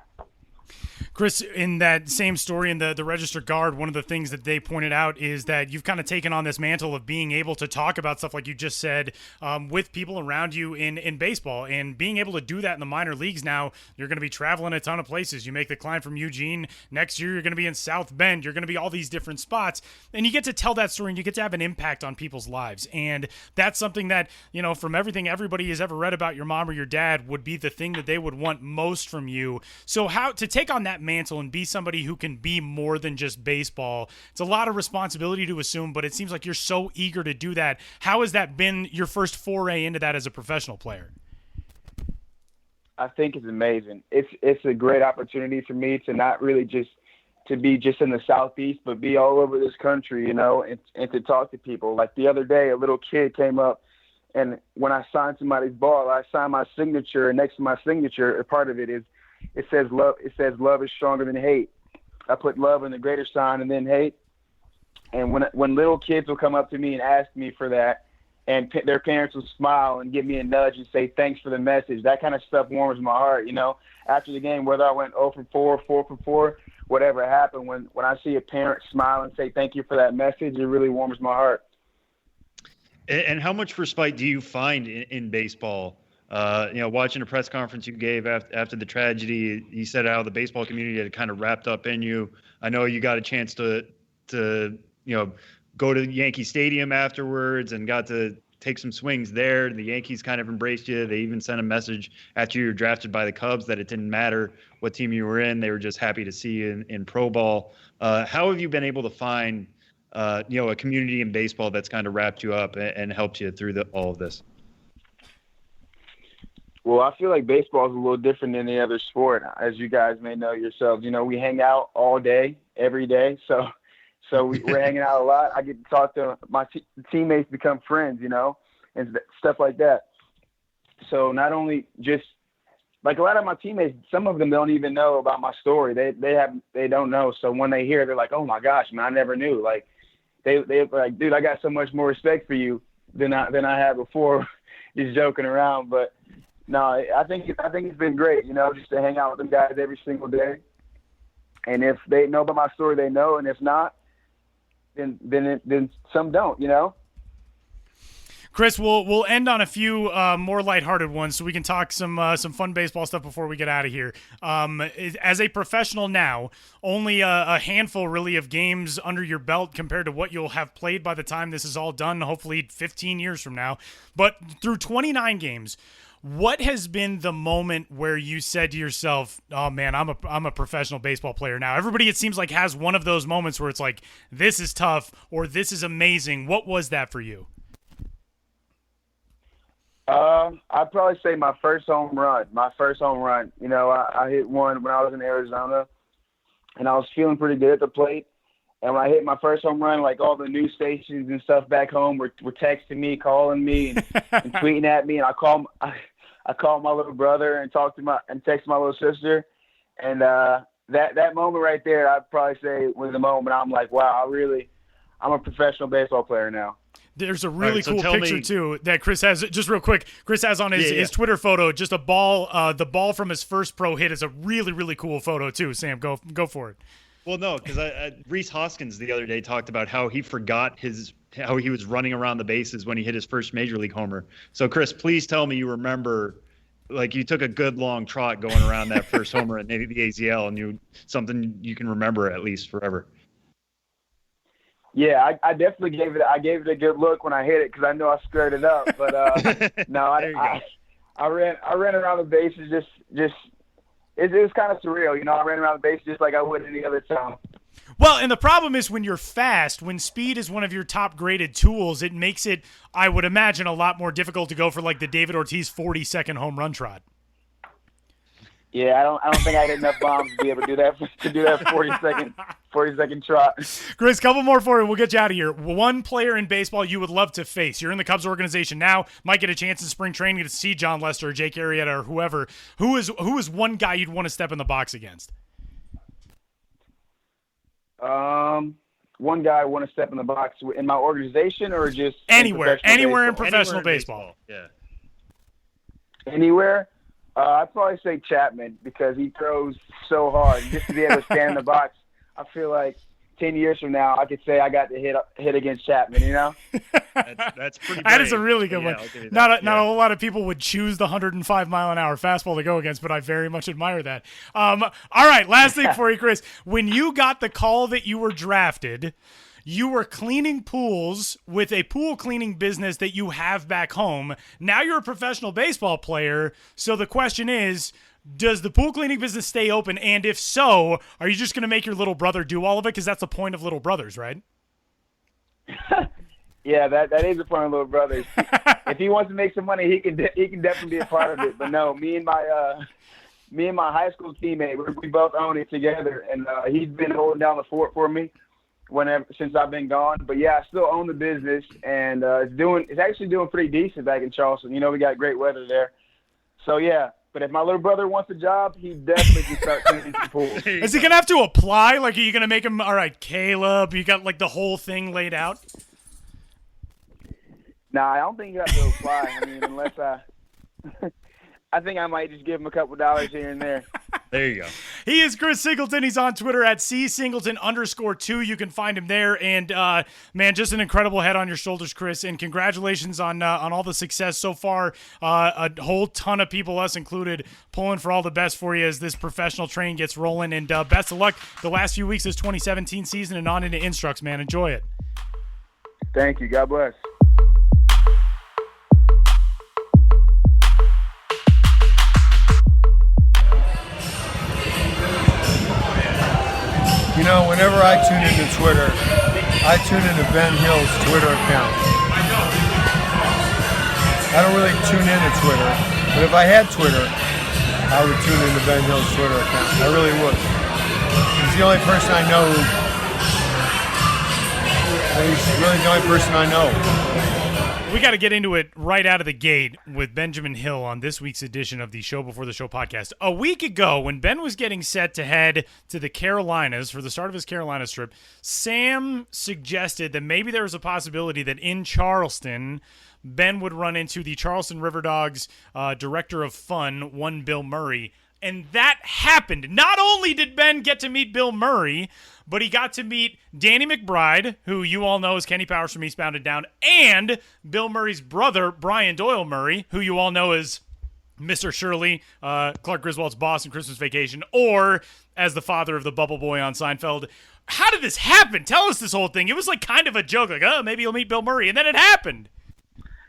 Chris, in that same story in the Register Guard, one of the things that they pointed out is that you've kind of taken on this mantle of being able to talk about stuff like you just said with people around you in baseball, and being able to do that in the minor leagues. Now you're going to be traveling a ton of places. You make the climb from Eugene. Next year you're going to be in South Bend. You're going to be all these different spots, and you get to tell that story and you get to have an impact on people's lives. And that's something that, you know, from everything everybody has ever read about your mom or your dad, would be the thing that they would want most from you. So how to take on that mantle and be somebody who can be more than just baseball, it's a lot of responsibility to assume, but it seems like you're so eager to do that. How has that been your first foray into that as a professional player? I think it's amazing. It's a great opportunity for me to not really just to be just in the Southeast, but be all over this country, you know, and to talk to people. Like the other day, a little kid came up, and when I signed somebody's ball, I signed my signature, and next to my signature, a part of it is, it says love. It says love is stronger than hate. I put love in the greater sign and then hate. And when little kids will come up to me and ask me for that, and their parents will smile and give me a nudge and say thanks for the message, that kind of stuff warms my heart. You know, after the game, whether I went 0 for 4, 4 for 4, whatever happened, when I see a parent smile and say thank you for that message, it really warms my heart. And how much respite do you find in baseball? You know, watching a press conference you gave after the tragedy, you said how the baseball community had kind of wrapped up in you. I know you got a chance to you know, go to Yankee Stadium afterwards and got to take some swings there. The Yankees kind of embraced you. They even sent a message after you were drafted by the Cubs that it didn't matter what team you were in. They were just happy to see you in pro ball. How have you been able to find, you know, a community in baseball that's kind of wrapped you up and helped you through all of this? Well, I feel like baseball is a little different than any other sport, as you guys may know yourselves. You know, we hang out all day, every day. So we're hanging out a lot. I get to talk to my teammates, become friends, you know, and stuff like that. So not only just like a lot of my teammates, some of them don't even know about my story. They don't know. So when they hear, they're like, oh my gosh, man, I never knew. Like they're like, dude, I got so much more respect for you than I had before, just joking around. But no, I think it's been great, you know, just to hang out with them guys every single day. And if they know about my story, they know, and if not, then some don't, you know. Chris, we'll end on a few more lighthearted ones, so we can talk some fun baseball stuff before we get out of here. As a professional now, only a handful really of games under your belt compared to what you'll have played by the time this is all done, hopefully 15 years from now. But through 29 games, what has been the moment where you said to yourself, oh man, I'm a professional baseball player now? Everybody, it seems like, has one of those moments where it's like, this is tough or this is amazing. What was that for you? I'd probably say my first home run. You know, I hit one when I was in Arizona, and I was feeling pretty good at the plate. And when I hit my first home run, like all the news stations and stuff back home were texting me, calling me, and tweeting at me. And I called my little brother and texted my little sister. And that moment right there, I'd probably say was the moment I'm like, wow, I'm a professional baseball player now. There's a really cool picture too that Chris has. Just real quick, Chris has on his Twitter photo just a ball. The ball from his first pro hit is a really, really cool photo too. Sam, go for it. Well, no, because Reese Hoskins the other day talked about how he forgot how he was running around the bases when he hit his first major league homer. So, Chris, please tell me you remember, like, you took a good long trot going around that first homer at the AZL, and something you can remember at least forever. Yeah, I definitely gave it a good look when I hit it because I know I squared it up. But no, I ran around the bases just. It was kind of surreal, you know. I ran around the base just like I would any other time. Well, and the problem is when you're fast, when speed is one of your top graded tools, it makes it, I would imagine, a lot more difficult to go for like the David Ortiz 40-second home run trot. Yeah, I don't think I had enough bombs to be able to do that 40-second trot. Chris, couple more for you. We'll get you out of here. One player in baseball you would love to face. You're in the Cubs organization now. Might get a chance in spring training to see John Lester or Jake Arrieta or whoever. Who is one guy you'd want to step in the box against? One guy I want to step in the box in my organization or just anywhere in professional professional baseball. Yeah. Anywhere. I'd probably say Chapman because he throws so hard. Just to be able to stand in the box, I feel like 10 years from now, I could say I got to hit against Chapman, you know? That's pretty That brave. is a really good one. Not a whole lot of people would choose the 105-mile-an-hour fastball to go against, but I very much admire that. All right, last thing for you, Chris. When you got the call that you were drafted, you were cleaning pools with a pool cleaning business that you have back home. Now you're a professional baseball player, so the question is, does the pool cleaning business stay open? And if so, are you just going to make your little brother do all of it? Because that's the point of little brothers, right? Yeah, that is the point of little brothers. If he wants to make some money, he can definitely be a part of it. But no, me and my high school teammate, we both own it together, and he's been holding down the fort for me since I've been gone. But yeah, I still own the business, and it's actually doing pretty decent back in Charleston. You know, we got great weather there. So yeah. But if my little brother wants a job, he definitely can start cleaning some pools. Is he going to have to apply? Like, are you going to make him, all right, Caleb, you got, like, the whole thing laid out? Nah, I don't think you have to apply. I mean, unless I think I might just give him a couple dollars here and there. There you go. He is Chris Singleton. He's on Twitter at @csingleton_2. You can find him there. And, man, just an incredible head on your shoulders, Chris. And congratulations on all the success so far. A whole ton of people, us included, pulling for all the best for you as this professional train gets rolling. And best of luck the last few weeks of this 2017 season and on into Instructs, man. Enjoy it. Thank you. God bless. You know, whenever I tune into Twitter, I tune into Ben Hill's Twitter account. I don't really tune into Twitter, but if I had Twitter, I would tune into Ben Hill's Twitter account. I really would. He's the only person I know he's really the only person I know. We got to get into it right out of the gate with Benjamin Hill on this week's edition of the Show Before the Show podcast. A week ago, when Ben was getting set to head to the Carolinas for the start of his Carolinas trip, Sam suggested that maybe there was a possibility that in Charleston, Ben would run into the Charleston River Dogs director of fun, one Bill Murray. And that happened. Not only did Ben get to meet Bill Murray, but he got to meet Danny McBride, who you all know as Kenny Powers from Eastbound and Down, and Bill Murray's brother, Brian Doyle Murray, who you all know as Mr. Shirley, Clark Griswold's boss in Christmas Vacation, or as the father of the Bubble Boy on Seinfeld. How did this happen? Tell us this whole thing. It was like kind of a joke, like, oh, maybe you'll meet Bill Murray, and then it happened.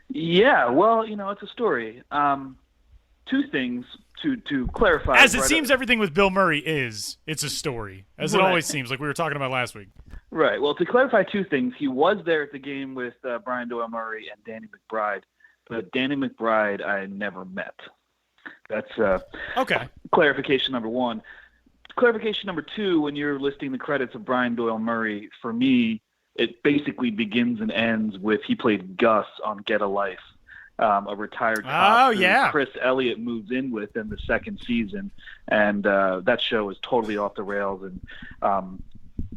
Yeah, well, you know, it's a story. Two things to clarify. As it seems, everything with Bill Murray it's a story, as it always seems, like we were talking about last week. Right. Well, to clarify two things, he was there at the game with Brian Doyle Murray and Danny McBride, but Danny McBride I never met. That's okay. Clarification number one. Clarification number two, when you're listing the credits of Brian Doyle Murray, for me, it basically begins and ends with he played Gus on Get a Life. A retired cop who Chris Elliott moves in with in the second season, and that show is totally off the rails. And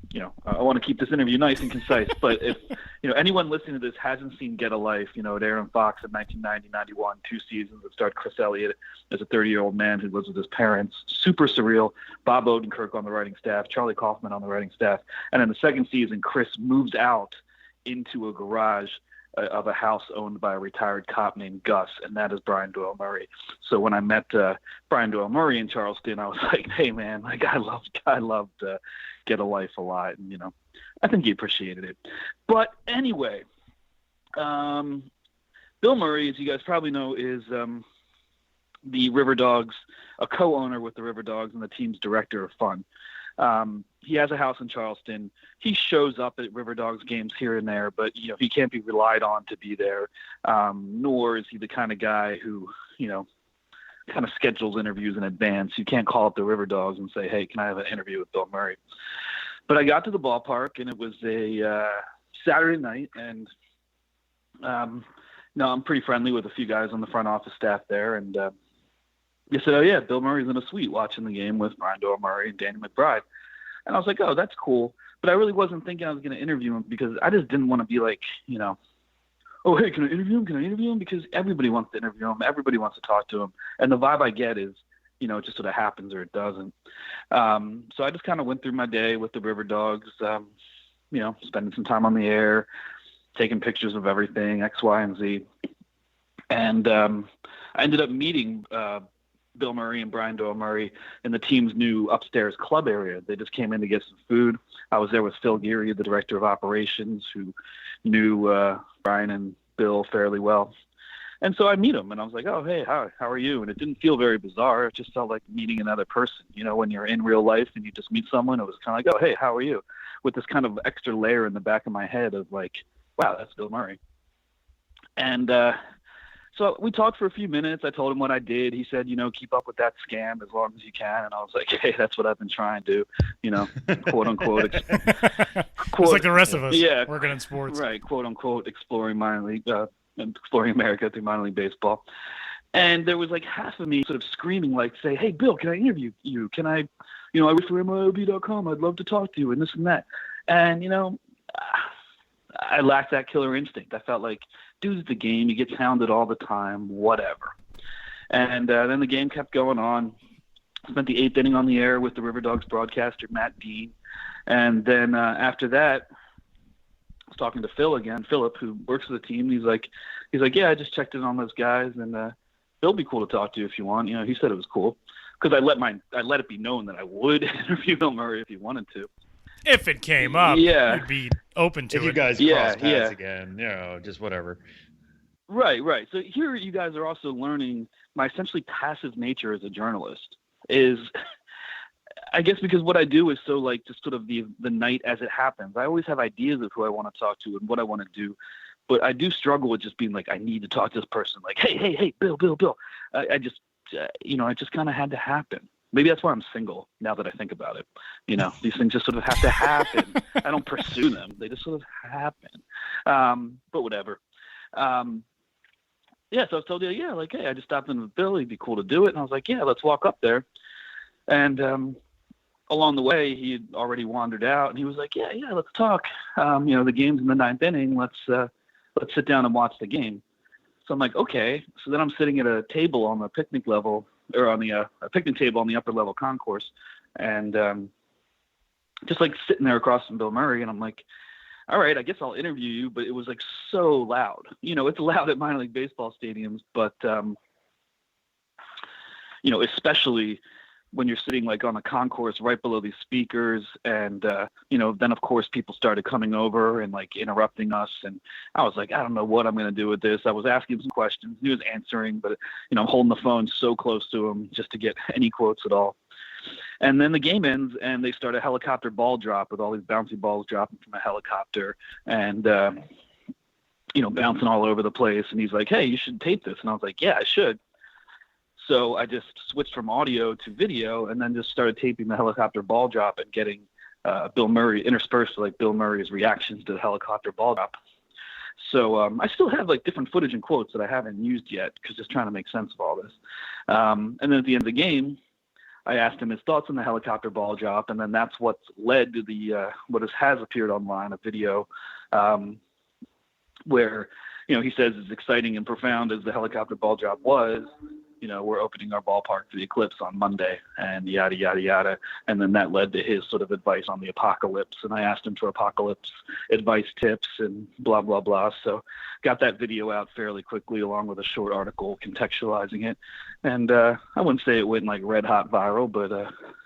you know, I want to keep this interview nice and concise, but if you know anyone listening to this hasn't seen Get a Life, you know, it aired on Fox in 1990-91, 2 seasons. It starred Chris Elliott as a 30-year-old man who lives with his parents. Super surreal. Bob Odenkirk on the writing staff, Charlie Kaufman on the writing staff, and in the second season, Chris moves out into a garage of a house owned by a retired cop named Gus, and that is Brian Doyle Murray. So when I met Brian Doyle Murray in Charleston, I was like, hey man, like I loved Get a Life a lot, and you know, I think he appreciated it. But anyway, Bill Murray, as you guys probably know, is the River Dogs, a co-owner with the River Dogs and the team's director of fun. He has a house in Charleston. He shows up at River Dogs games here and there, but you know he can't be relied on to be there. Nor is he the kind of guy who, you know, kind of schedules interviews in advance. You can't call up the River Dogs and say, hey, can I have an interview with Bill Murray? But I got to the ballpark, and it was a Saturday night, and I'm pretty friendly with a few guys on the front office staff there, and they said, oh, yeah, Bill Murray's in a suite watching the game with Brian Doyle Murray and Danny McBride. And I was like, oh, that's cool. But I really wasn't thinking I was going to interview him because I just didn't want to be like, oh, hey, can I interview him? Can I interview him? Because everybody wants to interview him. Everybody wants to talk to him. And the vibe I get is, it just sort of happens or it doesn't. So I just kind of went through my day with the River Dogs, spending some time on the air, taking pictures of everything, X, Y, and Z. And I ended up meeting Bill Murray and Brian Doyle Murray in the team's new upstairs club area. They just came in to get some food. I was there with Phil Geary, the director of operations, who knew Brian and Bill fairly well. And so I meet him, and I was like, oh, hey, how are you? And it didn't feel very bizarre. It just felt like meeting another person. When you're in real life and you just meet someone, it was kind of like, oh, hey, how are you? With this kind of extra layer in the back of my head of like, wow, that's Bill Murray. And so we talked for a few minutes. I told him what I did. He said, keep up with that scam as long as you can. And I was like, hey, that's what I've been trying to do, quote unquote. Just like the rest of us working in sports. Right, quote unquote, exploring America through minor league baseball. And there was like half of me sort of screaming, like, say, hey, Bill, can I interview you? Can I, I work for MLB.com. I'd love to talk to you and this and that. And, I lacked that killer instinct. I felt like, dude, it's the game. You get hounded all the time, whatever. And then the game kept going on. Spent the 8th inning on the air with the River Dogs broadcaster, Matt Dean. And then after that, I was talking to Philip, who works for the team. He's like, yeah, I just checked in on those guys, and Bill'll be cool to talk to if you want. He said it was cool because I let it be known that I would interview Bill Murray if he wanted to. If it came up, you'd be open to it. If you guys cross paths again, just whatever. Right. So here you guys are also learning my essentially passive nature as a journalist is, I guess, because what I do is so like just sort of the night as it happens. I always have ideas of who I want to talk to and what I want to do, but I do struggle with just being like, I need to talk to this person. Like, hey, Bill. I just, it just kind of had to happen. Maybe that's why I'm single now that I think about it. These things just sort of have to happen. I don't pursue them. They just sort of happen. But whatever. So I was told, hey, I just stopped in with Bill. He'd be cool to do it. And I was like, yeah, let's walk up there. And along the way, he had already wandered out. And he was like, yeah, let's talk. The game's in the 9th inning. Let's sit down and watch the game. So I'm like, okay. So then I'm sitting at a table on the picnic level, or on the a picnic table on the upper level concourse, and just like sitting there across from Bill Murray, and I'm like, all right, I guess I'll interview you, but it was like so loud. It's loud at minor league baseball stadiums, but especially when you're sitting like on the concourse right below these speakers, and then of course people started coming over and like interrupting us, and I was like, I don't know what I'm going to do with this. I was asking some questions, he was answering, but I'm holding the phone so close to him just to get any quotes at all. And then the game ends, and they start a helicopter ball drop with all these bouncy balls dropping from a helicopter, and bouncing all over the place. And he's like, hey, you should tape this. And I was like, yeah, I should. So I just switched from audio to video, and then just started taping the helicopter ball drop and getting Bill Murray interspersed with like Bill Murray's reactions to the helicopter ball drop. So I still have like different footage and quotes that I haven't used yet, because just trying to make sense of all this. And then at the end of the game, I asked him his thoughts on the helicopter ball drop, and then that's what's led to the what has appeared online, a video where he says, as exciting and profound as the helicopter ball drop was, we're opening our ballpark for the eclipse on Monday, and yada, yada, yada. And then that led to his sort of advice on the apocalypse. And I asked him for apocalypse advice tips and blah, blah, blah. So got that video out fairly quickly, along with a short article contextualizing it. And I wouldn't say it went like red hot viral, but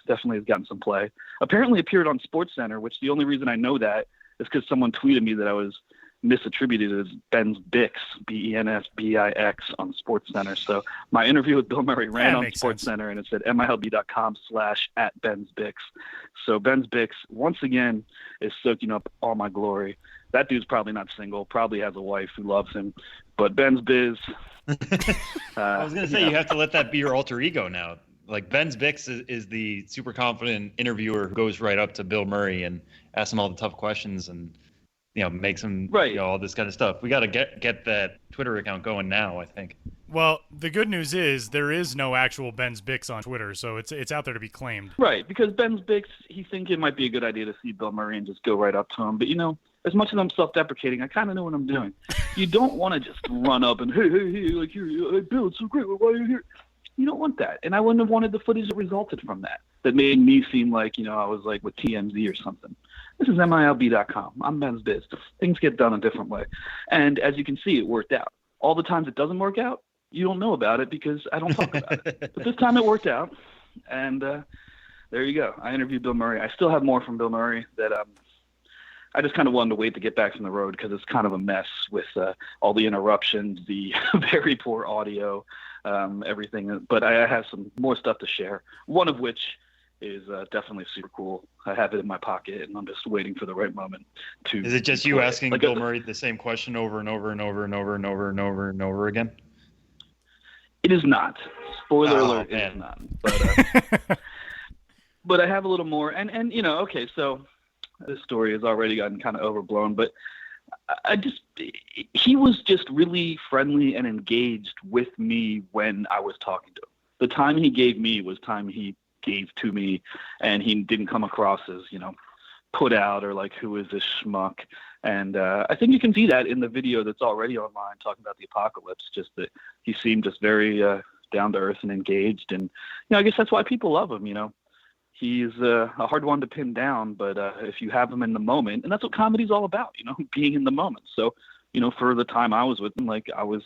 definitely has gotten some play. Apparently appeared on SportsCenter, which the only reason I know that is because someone tweeted me that I was misattributed as Ben's Bix, BENSBIX on SportsCenter. So my interview with Bill Murray ran on SportsCenter, and it said MILB.com/@Ben'sBix. So Ben's Bix, once again, is soaking up all my glory. That dude's probably not single, probably has a wife who loves him, But Ben's Biz. I was going to say, you have to let that be your alter ego now. Like Ben's Bix is the super confident interviewer who goes right up to Bill Murray and asks him all the tough questions and, makes him, all this kind of stuff. We got to get that Twitter account going now, I think. Well, the good news is there is no actual Ben's Bix on Twitter, so it's out there to be claimed. Right, because Ben's Bix, he thinks it might be a good idea to see Bill Murray and just go right up to him. But, as much as I'm self-deprecating, I kind of know what I'm doing. You don't want to just run up and, hey, like, hey, Bill, it's so great. Why are you here? You don't want that. And I wouldn't have wanted the footage that resulted from that made me seem like, I was like with TMZ or something. This is MILB.com. I'm Ben's Biz. Things get done a different way. And as you can see, it worked out. All the times it doesn't work out, you don't know about it because I don't talk about it. But this time it worked out. And there you go. I interviewed Bill Murray. I still have more from Bill Murray that I just kind of wanted to wait to get back from the road because it's kind of a mess with all the interruptions, the very poor audio, everything. But I have some more stuff to share, one of which is definitely super cool. I have it in my pocket, and I'm just waiting for the right moment to. Is it just you asking Bill Murray the same question over and over and over and over and over and over and over again? It is not. Spoiler alert, it is not. But, but I have a little more. And okay, so this story has already gotten kind of overblown, but he was just really friendly and engaged with me when I was talking to him. The time he gave me was time he gave to me, and he didn't come across as, put out or like, who is this schmuck? And I think you can see that in the video that's already online talking about the apocalypse, just that he seemed just very down to earth and engaged. And, I guess that's why people love him, He's a hard one to pin down, but if you have him in the moment, and that's what comedy's all about, being in the moment. So, for the time I was with him, like I was,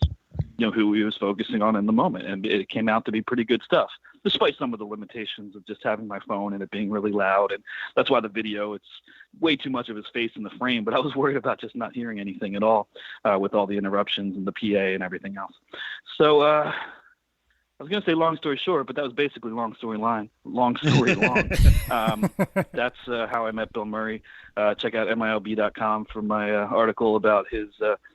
who he was focusing on in the moment, and it came out to be pretty good stuff, despite some of the limitations of just having my phone and it being really loud. And that's why the video, it's way too much of his face in the frame, but I was worried about just not hearing anything at all with all the interruptions and the PA and everything else. So, I was going to say long story short, but that was basically long story long. That's how I met Bill Murray. Check out MILB.com for my article about his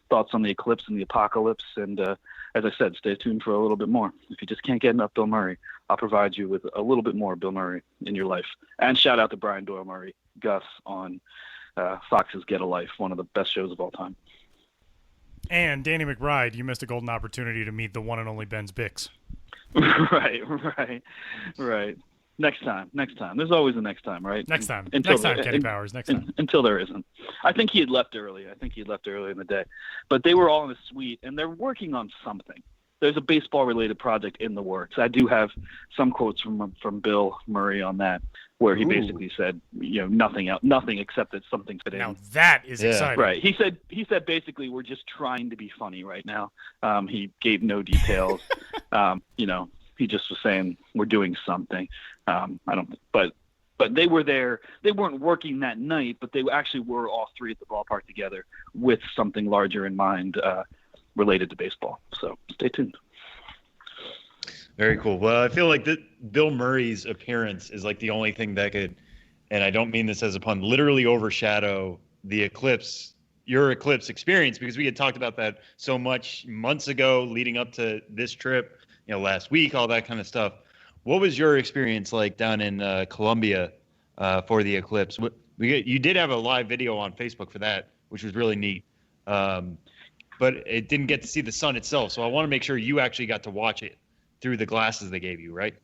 thoughts on the eclipse and the apocalypse. And as I said, stay tuned for a little bit more. If you just can't get enough Bill Murray, I'll provide you with a little bit more Bill Murray in your life. And shout out to Brian Doyle Murray, Gus, on Fox's Get a Life, one of the best shows of all time. And Danny McBride, you missed a golden opportunity to meet the one and only Ben's Bix. Right. Next time. There's always a next time, right? Next time, Kenny Powers, next time. Until there isn't. I think he had left early. In the day. But they were all in a suite, and they're working on something. There's a baseball-related project in the works. I do have some quotes from Bill Murray on that, where he basically said, nothing except that something fit in. Now that is exciting. Right. He said basically we're just trying to be funny right now. He gave no details. He just was saying we're doing something. But they were there. They weren't working that night, but they actually were all three at the ballpark together with something larger in mind related to baseball. So stay tuned. Very cool. Well, I feel like Bill Murray's appearance is like the only thing that could, and I don't mean this as a pun, literally overshadow the eclipse, your eclipse experience, because we had talked about that so much months ago leading up to this trip, last week, all that kind of stuff. What was your experience like down in Colombia for the eclipse? You did have a live video on Facebook for that, which was really neat. But it didn't get to see the sun itself. So I want to make sure you actually got to watch it through the glasses they gave you, right?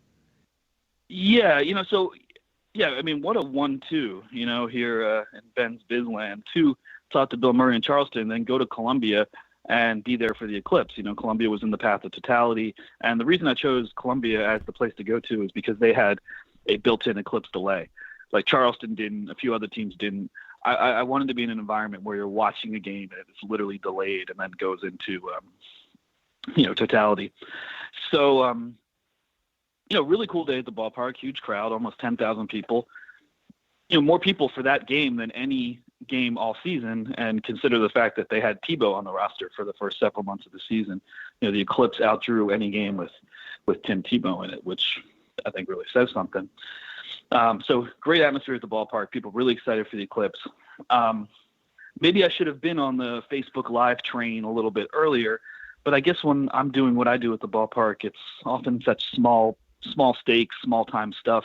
Yeah, I mean, what a 1-2, here in Ben's Bizland, to talk to Bill Murray in Charleston, then go to Colombia and be there for the eclipse. Colombia was in the path of totality. And the reason I chose Colombia as the place to go to is because they had a built-in eclipse delay. Like Charleston didn't, a few other teams didn't. I wanted to be in an environment where you're watching a game and it's literally delayed and then goes into, totality. So, really cool day at the ballpark, huge crowd, almost 10,000 people. More people for that game than any game all season, and consider the fact that they had Tebow on the roster for the first several months of the season. The eclipse outdrew any game with Tim Tebow in it, which I think really says something. So great atmosphere at the ballpark. People really excited for the eclipse. Maybe I should have been on the Facebook Live train a little bit earlier, But I guess when I'm doing what I do at the ballpark, it's often such small stakes, small time stuff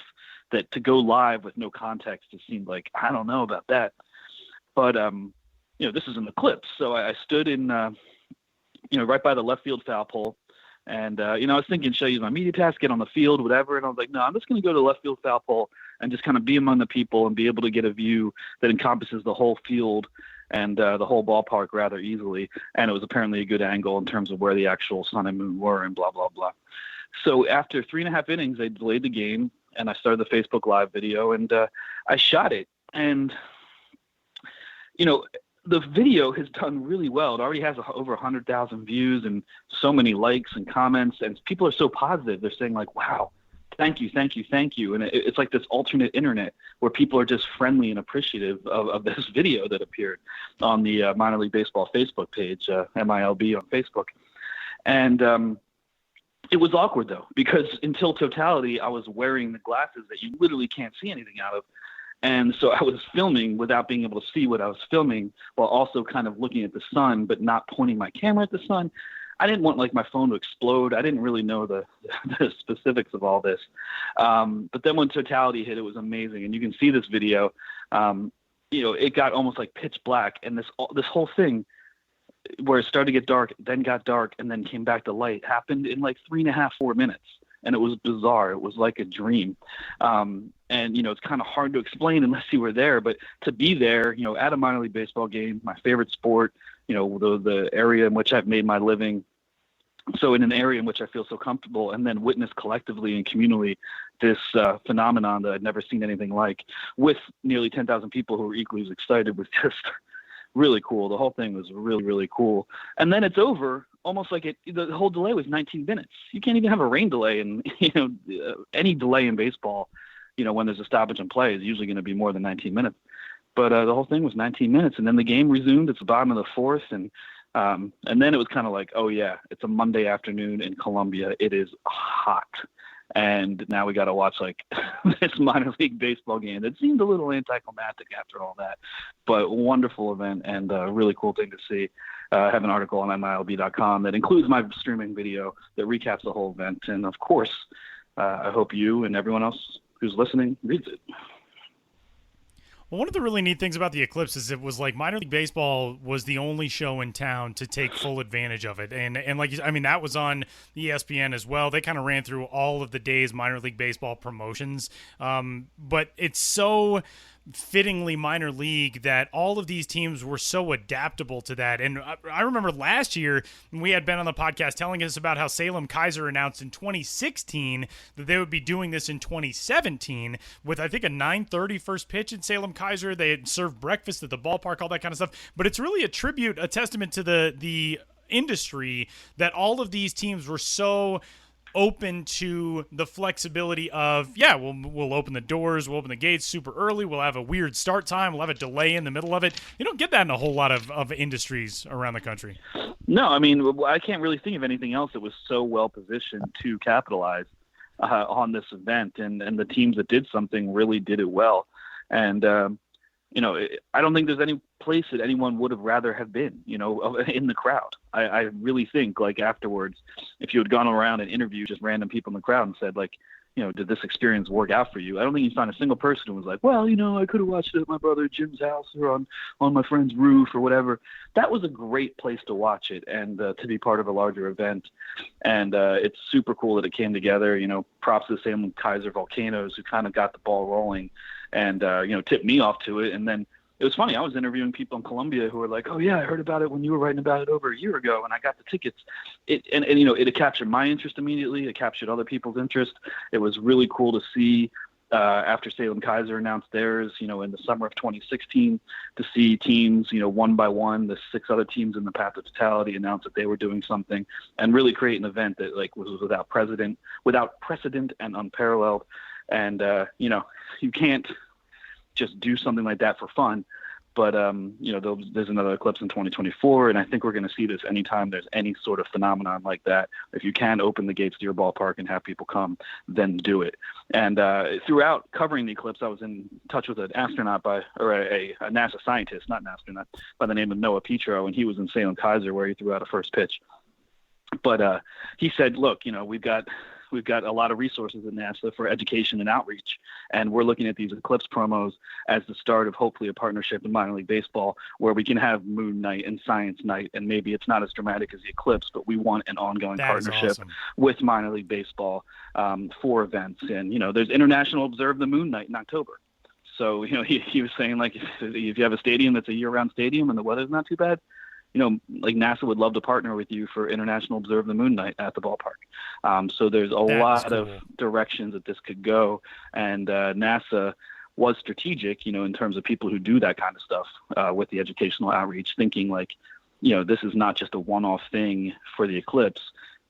that to go live with no context, it seemed like, I don't know about that. But, this is an eclipse. So I stood in, right by the left field foul pole. And, I was thinking, should I use my media pass, get on the field, whatever? And I was like, no, I'm just going to go to the left field foul pole and just kind of be among the people and be able to get a view that encompasses the whole field and the whole ballpark rather easily. And it was apparently a good angle in terms of where the actual sun and moon were and blah, blah, blah. So after 3.5 innings, they delayed the game and I started the Facebook Live video and I shot it. And, the video has done really well. It already has over 100,000 views and so many likes and comments. And people are so positive. They're saying like, wow, thank you, thank you, thank you. And it's like this alternate internet where people are just friendly and appreciative of this video that appeared on the Minor League Baseball Facebook page, MILB on Facebook. And it was awkward, though, because until totality, I was wearing the glasses that you literally can't see anything out of. And so I was filming without being able to see what I was filming while also kind of looking at the sun, but not pointing my camera at the sun. I didn't want my phone to explode. I didn't really know the specifics of all this. But then when totality hit, it was amazing. And you can see this video, it got almost like pitch black. And this whole thing where it started to get dark, then got dark, and then came back to light happened in like 3.5, 4 minutes. And it was bizarre. It was like a dream. And, it's kind of hard to explain unless you were there. But to be there, at a minor league baseball game, my favorite sport, the area in which I've made my living. So in an area in which I feel so comfortable, and then witness collectively and communally this phenomenon that I'd never seen anything like with nearly 10,000 people who were equally as excited was just really cool. The whole thing was really, really cool. And then it's over. Almost like the whole delay was 19 minutes. You can't even have a rain delay, and any delay in baseball, when there's a stoppage in play is usually going to be more than 19 minutes. But the whole thing was 19 minutes, and then the game resumed. It's the bottom of the fourth, and then it was kind of like, oh yeah, it's a Monday afternoon in Columbia. It is hot, and now we got to watch like this minor league baseball game that seemed a little anticlimactic after all that, but wonderful event and a really cool thing to see. I have an article on MILB.com that includes my streaming video that recaps the whole event. And of course, I hope you and everyone else who's listening reads it. Well, one of the really neat things about the eclipse is it was like minor league baseball was the only show in town to take full advantage of it. And that was on ESPN as well. They kind of ran through all of the day's minor league baseball promotions. But it's so fittingly minor league that all of these teams were so adaptable to that. And I remember last year we had Ben on the podcast telling us about how Salem Kaiser announced in 2016 that they would be doing this in 2017 with, I think, a 9:30 first pitch in Salem Kaiser. They had served breakfast at the ballpark, all that kind of stuff. But it's really a testament to the industry that all of these teams were so open to the flexibility of, we'll open the doors, we'll open the gates super early, we'll have a weird start time, we'll have a delay in the middle of it. You don't get that in a whole lot of industries around the country. No, I can't really think of anything else that was so well positioned to capitalize on this event, and the teams that did something really did it well. And I don't think there's any place that anyone would have rather have been, in the crowd. I really think, like, afterwards, if you had gone around and interviewed just random people in the crowd and said, like, did this experience work out for you? I don't think you found a single person who was like, well, I could have watched it at my brother Jim's house or on my friend's roof or whatever. That was a great place to watch it and to be part of a larger event. And it's super cool that it came together. Props to the Salem Kaiser Volcanoes who kind of got the ball rolling and, tipped me off to it. And then it was funny. I was interviewing people in Columbia who were like, oh yeah, I heard about it when you were writing about it over a year ago and I got the tickets. It captured my interest immediately. It captured other people's interest. It was really cool to see after Salem Kaiser announced theirs, in the summer of 2016, to see teams, one by one, the 6 other teams in the path of totality announce that they were doing something and really create an event that was without precedent and unparalleled. And, you can't just do something like that for fun. But, there's another eclipse in 2024, and I think we're going to see this anytime there's any sort of phenomenon like that. If you can open the gates to your ballpark and have people come, then do it. And throughout covering the eclipse, I was in touch with an astronaut a NASA scientist, not an astronaut, by the name of Noah Petro, and he was in Salem Kaiser where he threw out a first pitch. But he said, look, we've got a lot of resources at NASA for education and outreach, and we're looking at these Eclipse promos as the start of hopefully a partnership in minor league baseball where we can have Moon Night and Science Night, and maybe it's not as dramatic as the Eclipse, but we want an ongoing partnership with minor league baseball for events. And there's International Observe the Moon Night in October. So he was saying, like, if you have a stadium that's a year-round stadium and the weather's not too bad, like NASA would love to partner with you for International Observe the Moon Night at the ballpark. So there's a lot of directions that this could go. And NASA was strategic, in terms of people who do that kind of stuff with the educational outreach, thinking like, this is not just a one-off thing for the Eclipse.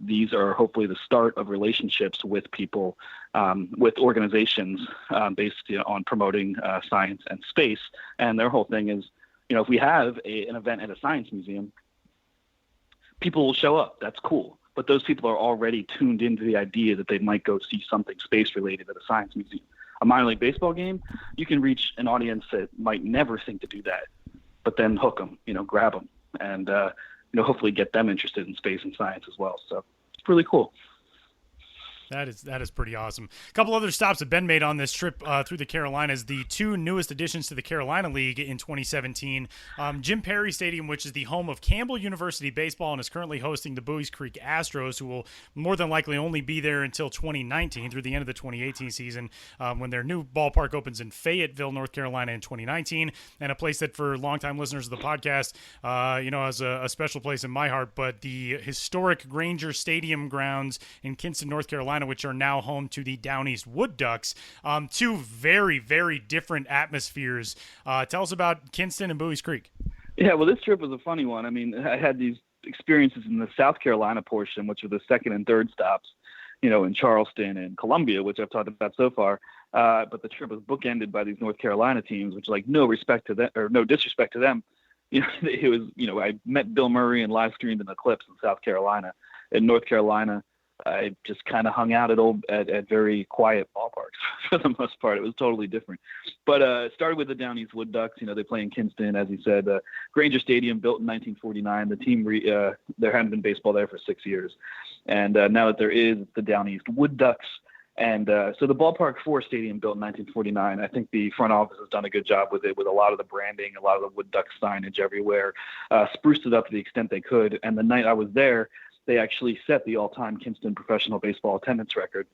These are hopefully the start of relationships with people, with organizations based on promoting science and space. And their whole thing is, if we have an event at a science museum, people will show up. That's cool. But those people are already tuned into the idea that they might go see something space-related at a science museum. A minor league baseball game, you can reach an audience that might never think to do that, but then hook them, grab them, and hopefully get them interested in space and science as well. So it's really cool. That is pretty awesome. A couple other stops that Ben made on this trip through the Carolinas, the two newest additions to the Carolina League in 2017. Jim Perry Stadium, which is the home of Campbell University Baseball and is currently hosting the Buies Creek Astros, who will more than likely only be there until 2019 through the end of the 2018 season when their new ballpark opens in Fayetteville, North Carolina in 2019, and a place that for longtime listeners of the podcast, has a special place in my heart, but the historic Granger Stadium grounds in Kinston, North Carolina, which are now home to the Down East Wood Ducks. Two very, very different atmospheres. Tell us about Kinston and Buies Creek. Yeah, well, this trip was a funny one. I mean, I had these experiences in the South Carolina portion, which were the second and third stops, in Charleston and Columbia, which I've talked about so far. But the trip was bookended by these North Carolina teams, which, like, no disrespect to them. It was, I met Bill Murray and live streamed an Eclipse in South Carolina. In North Carolina, I just kind of hung out at very quiet ballparks for the most part. It was totally different. But it started with the Down East Wood Ducks. They play in Kinston, as he said. Granger Stadium, built in 1949. The team, there hadn't been baseball there for 6 years. And now that there is, the Down East Wood Ducks. And so the Ballpark 4 Stadium, built in 1949, I think the front office has done a good job with it, with a lot of the branding, a lot of the Wood Duck signage everywhere, spruced it up to the extent they could. And the night I was there, they actually set the all-time Kinston professional baseball attendance record,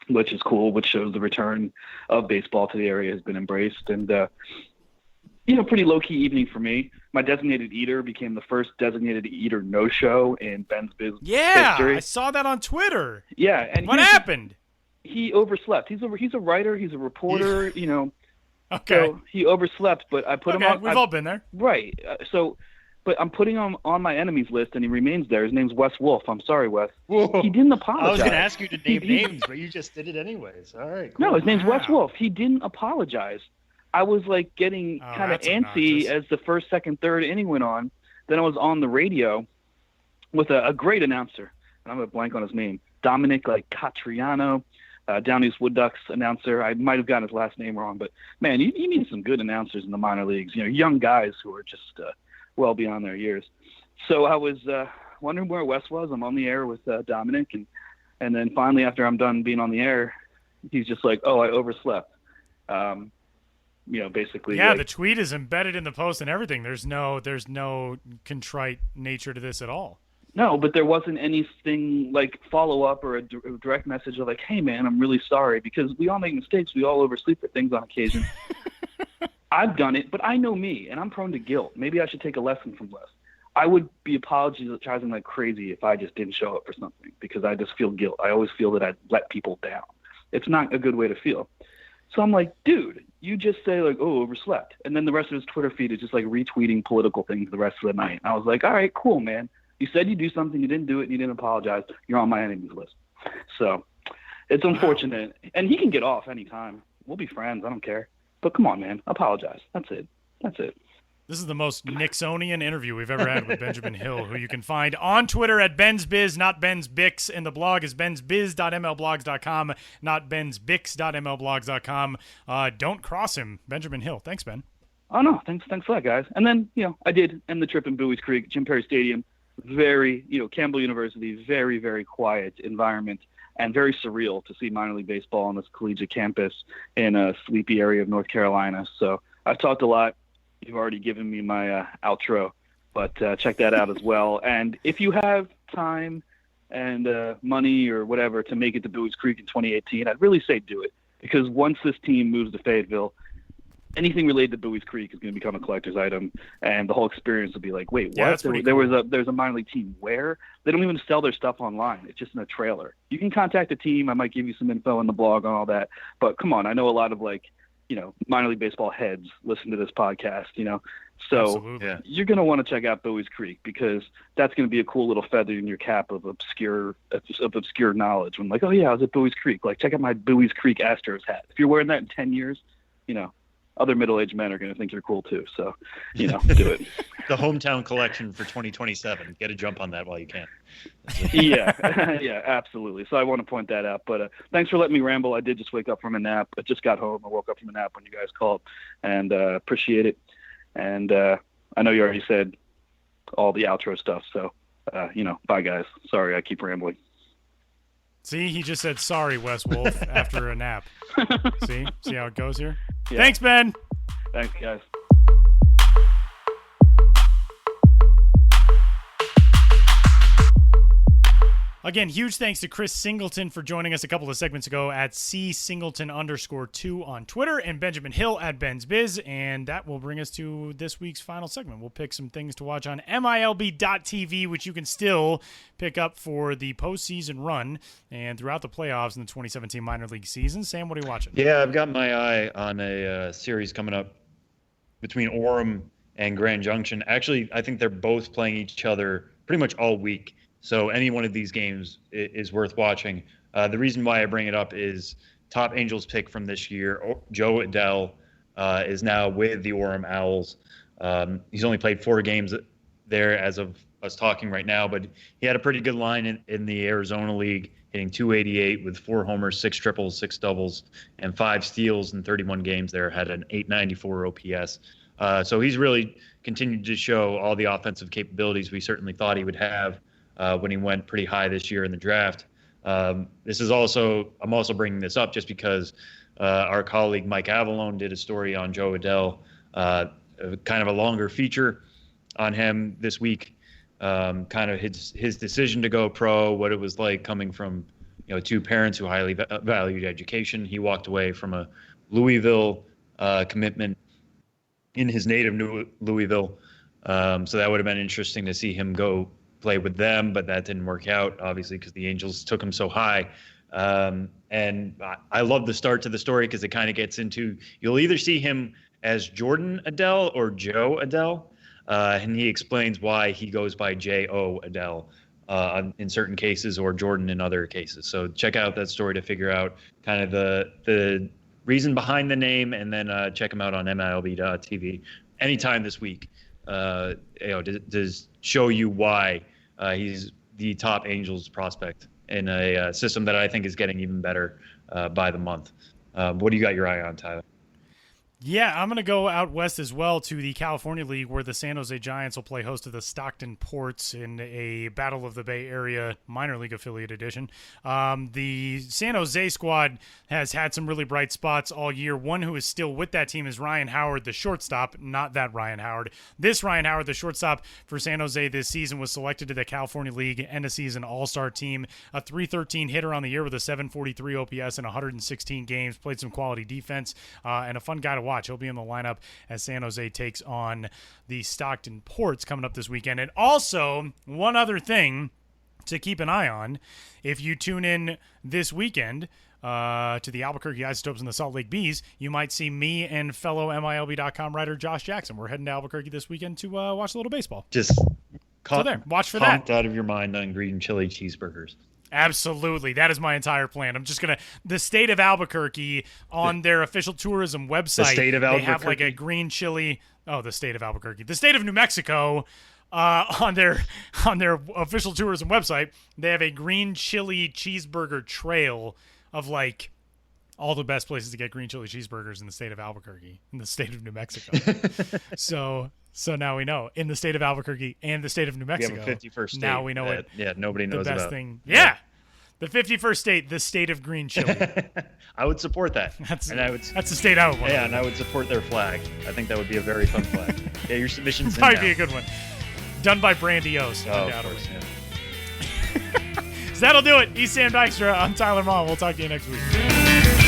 which is cool, which shows the return of baseball to the area has been embraced. And, pretty low-key evening for me. My designated eater became the first designated eater no-show in Ben's Biz history. I saw that on Twitter. Yeah. And what happened? He overslept. He's a writer. He's a reporter, Okay. So he overslept, but I put him on. We've all been there. Right. But I'm putting him on my enemies list, and he remains there. His name's Wes Wolf. I'm sorry, Wes. Whoa. He didn't apologize. I was going to ask you to name names, but you just did it anyways. All right. Cool. No, his name's Wes Wolf. He didn't apologize. I was like getting kind of antsy as the first, second, third inning went on. Then I was on the radio with a great announcer, and I'm going to blank on his name, Dominic Catriano, Down East Wood Ducks announcer. I might have gotten his last name wrong, but man, you need some good announcers in the minor leagues. Young guys who are just well beyond their years. So I was wondering where Wes was. I'm on the air with Dominic, and then finally, after I'm done being on the air, he's just like, "Oh, I overslept." Basically. Yeah, the tweet is embedded in the post and everything. There's no contrite nature to this at all. No, but there wasn't anything like follow up or a direct message of like, "Hey, man, I'm really sorry," because we all make mistakes. We all oversleep at things on occasion. I've done it, but I know me, and I'm prone to guilt. Maybe I should take a lesson from Wes. I would be apologizing like crazy if I just didn't show up for something because I just feel guilt. I always feel that I let people down. It's not a good way to feel. So I'm like, dude, you just say like, "Oh, overslept," and then the rest of his Twitter feed is just like retweeting political things the rest of the night. And I was like, all right, cool, man. You said you do something, you didn't do it, and you didn't apologize. You're on my enemies list. So it's unfortunate. And he can get off anytime. We'll be friends. I don't care. But come on, man. Apologize. That's it. This is the most Nixonian interview we've ever had with Benjamin Hill, who you can find on Twitter at Ben's Biz, not Ben's Bix, and the blog is bensbiz.mlblogs.com, not bensbix.mlblogs.com. Don't cross him, Benjamin Hill. Thanks, Ben. Oh, no. Thanks for that, guys. And then, I did end the trip in Buies Creek, Jim Perry Stadium. very, Campbell University, very, very quiet environment and very surreal to see minor league baseball on this collegiate campus in a sleepy area of North Carolina. So I've talked a lot. You've already given me my outro, but check that out as well. And if you have time and money or whatever to make it to Bowie's Creek in 2018, I'd really say do it, because once this team moves to Fayetteville, anything related to Bowie's Creek is going to become a collector's item, and the whole experience will be like, wait, what? Yeah, There's a minor league team where? They don't even sell their stuff online. It's just in a trailer. You can contact the team. I might give you some info in the blog on all that. But come on, I know a lot of minor league baseball heads listen to this podcast, So Absolutely. You're going to want to check out Bowie's Creek, because that's going to be a cool little feather in your cap of obscure knowledge. When like, oh yeah, I was at Bowie's Creek. Like, check out my Bowie's Creek Astros hat. If you're wearing that in 10 years, other middle-aged men are going to think you're cool too. So, do it. The hometown collection for 2027. Get a jump on that while you can. Yeah, absolutely. So I want to point that out. But thanks for letting me ramble. I did just wake up from a nap. I just got home. I woke up from a nap when you guys called, and appreciate it. And I know you already said all the outro stuff. So, bye guys. Sorry, I keep rambling. See, he just said sorry, Wes Wolf, after a nap. See how it goes here? Yeah. Thanks, Ben. Thanks, guys. Again, huge thanks to Chris Singleton for joining us a couple of segments ago at @CSingleton_2 on Twitter, and Benjamin Hill at Ben's Biz. And that will bring us to this week's final segment. We'll pick some things to watch on MILB.TV, which you can still pick up for the postseason run and throughout the playoffs in the 2017 minor league season. Sam, what are you watching? Yeah, I've got my eye on a series coming up between Orem and Grand Junction. Actually, I think they're both playing each other pretty much all week. So any one of these games is worth watching. The reason why I bring it up is top Angels pick from this year, Joe Adell, is now with the Orem Owls. He's only played 4 games there as of us talking right now, but he had a pretty good line in the Arizona League, hitting .288 with 4 homers, 6 triples, 6 doubles, and 5 steals in 31 games there, had an .894 OPS. So he's really continued to show all the offensive capabilities we certainly thought he would have when he went pretty high this year in the draft. I'm also bringing this up just because our colleague Mike Avalone did a story on Joe Adell, kind of a longer feature on him this week, kind of his decision to go pro, what it was like coming from 2 parents who highly valued education. He walked away from a Louisville commitment in his native Louisville, so that would have been interesting to see him go play with them, but that didn't work out, obviously, because the Angels took him so high. And I love the start to the story because it kind of gets into, you'll either see him as Jordan Adell or Joe Adell, and he explains why he goes by J.O. Adell in certain cases, or Jordan in other cases. So check out that story to figure out kind of the reason behind the name, and then check him out on MILB.TV anytime this week. To show you why he's the top Angels prospect in a system that I think is getting even better by the month. What do you got your eye on, Tyler? Yeah, I'm going to go out west as well to the California League, where the San Jose Giants will play host to the Stockton Ports in a Battle of the Bay Area minor league affiliate edition. The San Jose squad has had some really bright spots all year. One who is still with that team is Ryan Howard, the shortstop. Not that Ryan Howard. This Ryan Howard, the shortstop for San Jose this season, was selected to the California League end-of-season all-star team. A .313 hitter on the year with a .743 OPS in 116 games. Played some quality defense, and a fun guy to watch. He'll be in the lineup as San Jose takes on the Stockton Ports coming up this weekend. And also, one other thing to keep an eye on, if you tune in this weekend to the Albuquerque Isotopes and the Salt Lake Bees, you might see me and fellow MILB.com writer Josh Jackson. We're heading to Albuquerque this weekend to watch a little baseball. Just watch for that. Out of your mind on green chili cheeseburgers. Absolutely. That is my entire plan. I'm just going to, the state of Albuquerque on their official tourism website, the state of Albuquerque. They have like a green chili. Oh, the state of Albuquerque, the state of New Mexico, on their official tourism website, they have a green chili cheeseburger trail of like all the best places to get green chili cheeseburgers in the state of Albuquerque, in the state of New Mexico. So So now we know in the state of Albuquerque and the state of New Mexico. We have a 51st state. Now we know it. Yeah, nobody knows the best about. thing. Yeah. The 51st state, the state of green chili. I would support that. That's the state I would want. Yeah, and I would support their flag. I think that would be a very fun flag. Yeah, your submission's in Might now. be a good one. Done by Brandy O's. Oh, of course, yeah. So that'll do it. He's Sam Dykstra. I'm Tyler Maughan. We'll talk to you next week.